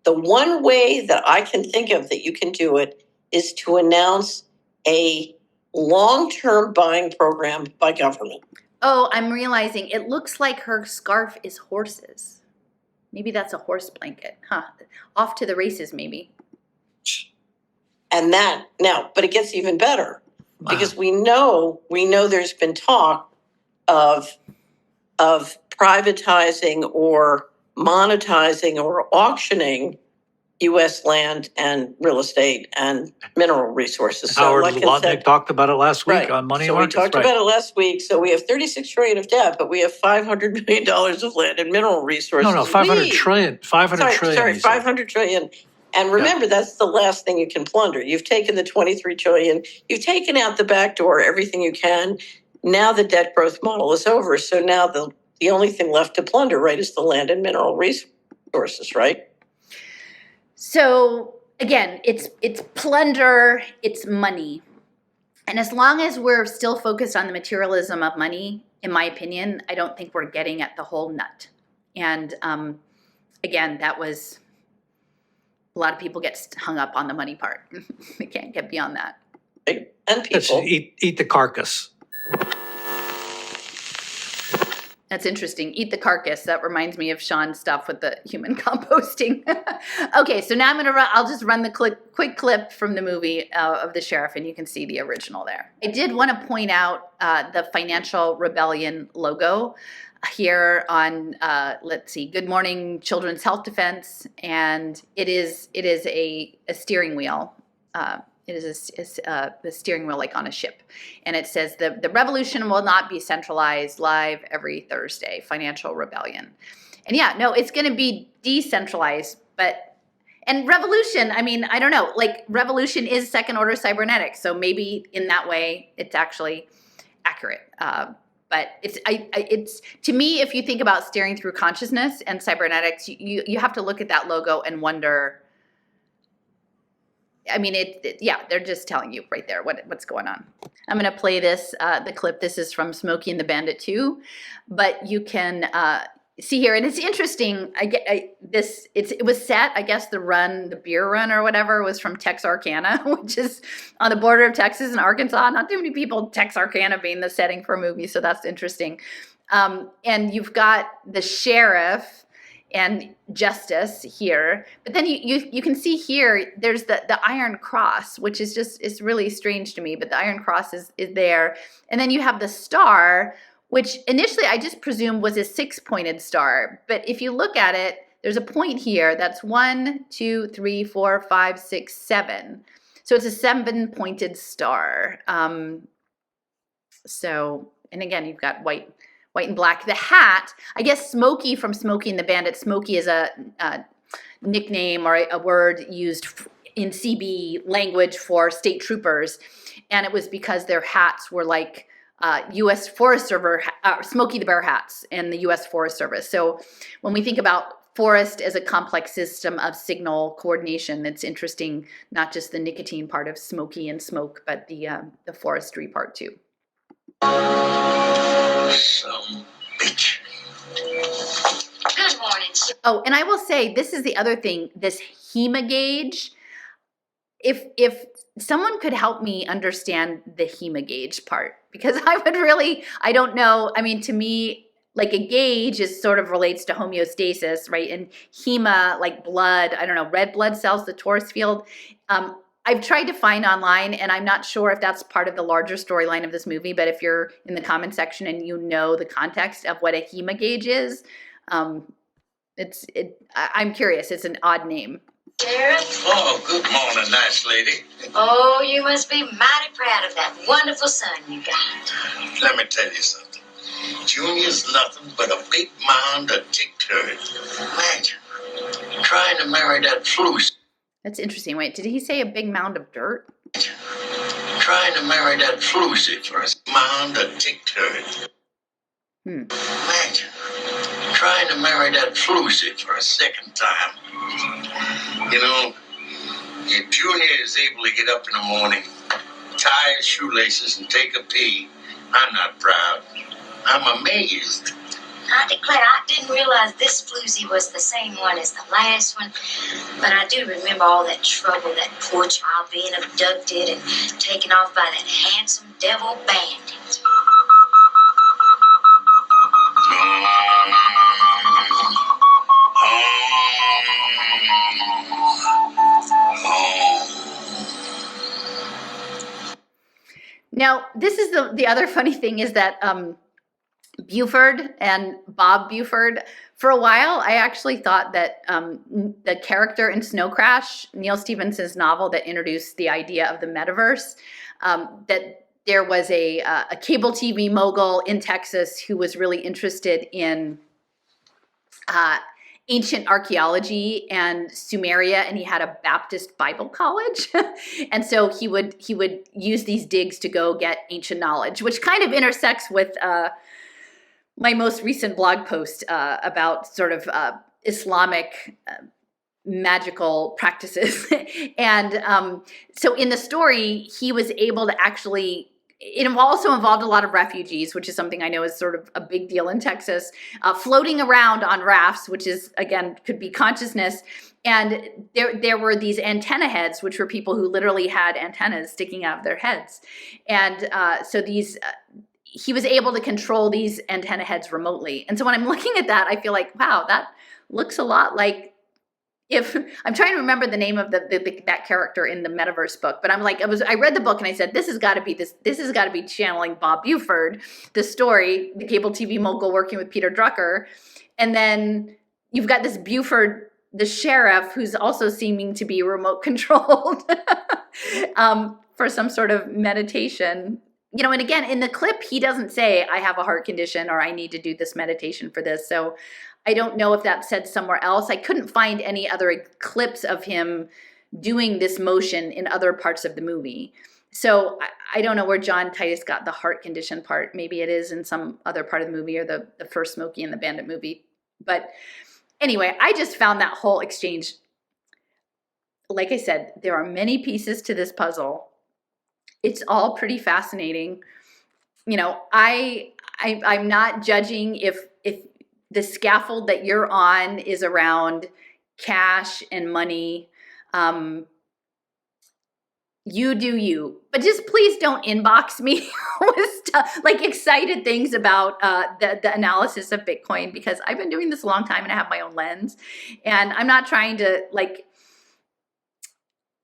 The one way that I can think of that you can do it is to announce a long-term buying program by government.
Oh, I'm realizing it looks like her scarf is horses. Maybe that's a horse blanket. Huh. Off to the races, maybe.
And but it gets even better.
Wow.
Because we know there's been talk of privatizing or monetizing or auctioning U.S. land and real estate and mineral resources.
Howard Lutnick talked about it last week on Money Markets.
So we talked about it last week. So we have $36 trillion of debt, but we have $500 million of land and mineral resources.
No, 500 trillion. 500 trillion.
Sorry, 500 trillion. And remember, that's the last thing you can plunder. You've taken the 23 trillion. You've taken out the back door, everything you can. Now the debt growth model is over. So now the only thing left to plunder, right, is the land and mineral resources, right?
So again, it's plunder, it's money. And as long as we're still focused on the materialism of money, in my opinion, I don't think we're getting at the whole nut. And again, that was... a lot of people get hung up on the money part. They can't get beyond that.
And people
eat the carcass.
That's interesting. Eat the carcass. That reminds me of Sean's stuff with the human composting. Okay, so now I'll just run the quick clip from the movie of the sheriff, and you can see the original there. I did want to point out the Financial Rebellion logo here on, let's see, Good Morning Children's Health Defense, and it is a steering wheel. It is a steering wheel like on a ship. And it says, the revolution will not be centralized, live every Thursday, Financial Rebellion. And yeah, no, it's going to be decentralized, and revolution, I mean, I don't know, like revolution is second order cybernetics. So maybe in that way, it's actually accurate. But it's to me, if you think about steering through consciousness and cybernetics, you have to look at that logo and wonder, I mean, yeah, they're just telling you right there what's going on. I'm going to play this, the clip. This is from Smokey and the Bandit 2, but you can see here, and it's interesting. It was set, I guess, the beer run or whatever was from Texarkana, which is on the border of Texas and Arkansas. Not too many people, Texarkana being the setting for a movie, so that's interesting. And you've got the sheriff and justice here, but then you can see here there's the Iron Cross, which is really strange to me, but the Iron Cross is there, and then you have the star, which initially I just presumed was a 6-pointed star, but if you look at it, there's a point here that's 1, 2, 3, 4, 5, 6, 7, so it's a 7-pointed star. So, and again, you've got white and black. The hat, I guess Smokey from Smokey and the Bandit, Smokey is a nickname or a word used in CB language for state troopers. And it was because their hats were like U.S. Forest Service, Smokey the Bear hats in the U.S. Forest Service. So when we think about forest as a complex system of signal coordination, it's interesting, not just the nicotine part of Smokey and smoke, but the forestry part too.
Some bitch. Good morning.
Oh, and I will say, this is the other thing, this Hema gauge. If someone could help me understand the Hema gauge part, because I don't know. I mean, to me, like a gauge is sort of relates to homeostasis, right? And Hema, like blood, I don't know, red blood cells, the torus field. I've tried to find online, and I'm not sure if that's part of the larger storyline of this movie, but if you're in the comment section and you know the context of what a Hema gauge is, I'm curious. It's an odd name.
Sheriff? Oh, good morning, nice lady.
Oh, you must be mighty proud of that wonderful son you got.
Let me tell you something. Junior's nothing but a big mound of tick turd. Imagine trying to marry that floozy.
That's interesting. Wait, did he say a big mound of dirt?
Trying to marry that floozy for a mound of tick turd. Imagine trying to marry that floozy for a second time. You know, your junior is able to get up in the morning, tie his shoelaces, and take a pee. I'm not proud. I'm amazed.
I declare, I didn't realize this floozy was the same one as the last one, but I do remember all that trouble, that poor child being abducted and taken off by that handsome devil bandit.
Now, this is the other funny thing is that Buford and Bob Buford, for a while, I actually thought that the character in Snow Crash, Neil Stephenson's novel that introduced the idea of the metaverse, that there was a cable TV mogul in Texas who was really interested in ancient archaeology and Sumeria, and he had a Baptist Bible college. And so he would use these digs to go get ancient knowledge, which kind of intersects with my most recent blog post about sort of Islamic magical practices. And so in the story, he was able to actually, it also involved a lot of refugees, which is something I know is sort of a big deal in Texas, floating around on rafts, which is, again, could be consciousness. And there were these antenna heads, which were people who literally had antennas sticking out of their heads. And so these, he was able to control these antenna heads remotely. And so when I'm looking at that, I feel like, wow, that looks a lot like, if I'm trying to remember the name of that character in the Metaverse book, but I'm like, I read the book and I said, this has got to be channeling Bob Buford, the story, the cable TV mogul working with Peter Drucker. And then you've got this Buford, the sheriff, who's also seeming to be remote controlled for some sort of meditation. You know, and again, in the clip, he doesn't say, I have a heart condition or I need to do this meditation for this. So I don't know if that's said somewhere else. I couldn't find any other clips of him doing this motion in other parts of the movie. So I don't know where John Titus got the heart condition part. Maybe it is in some other part of the movie, or the first Smokey and the Bandit movie. But anyway, I just found that whole exchange, like I said, there are many pieces to this puzzle. It's all pretty fascinating. You know, I'm not judging if the scaffold that you're on is around cash and money. You do you, but just please don't inbox me with stuff like excited things about the analysis of Bitcoin, because I've been doing this a long time and I have my own lens, and I'm not trying to like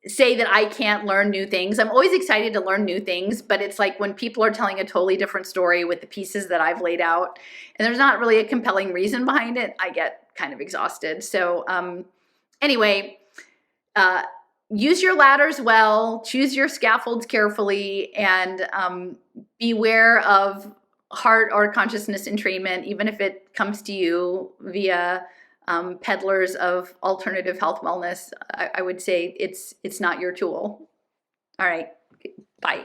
say that I can't learn new things. I'm always excited to learn new things, but it's like when people are telling a totally different story with the pieces that I've laid out, and there's not really a compelling reason behind it, I get kind of exhausted. So anyway, use your ladders well, choose your scaffolds carefully, and beware of heart or consciousness entrainment, even if it comes to you via peddlers of alternative health wellness. I would say it's not your tool. All right, bye.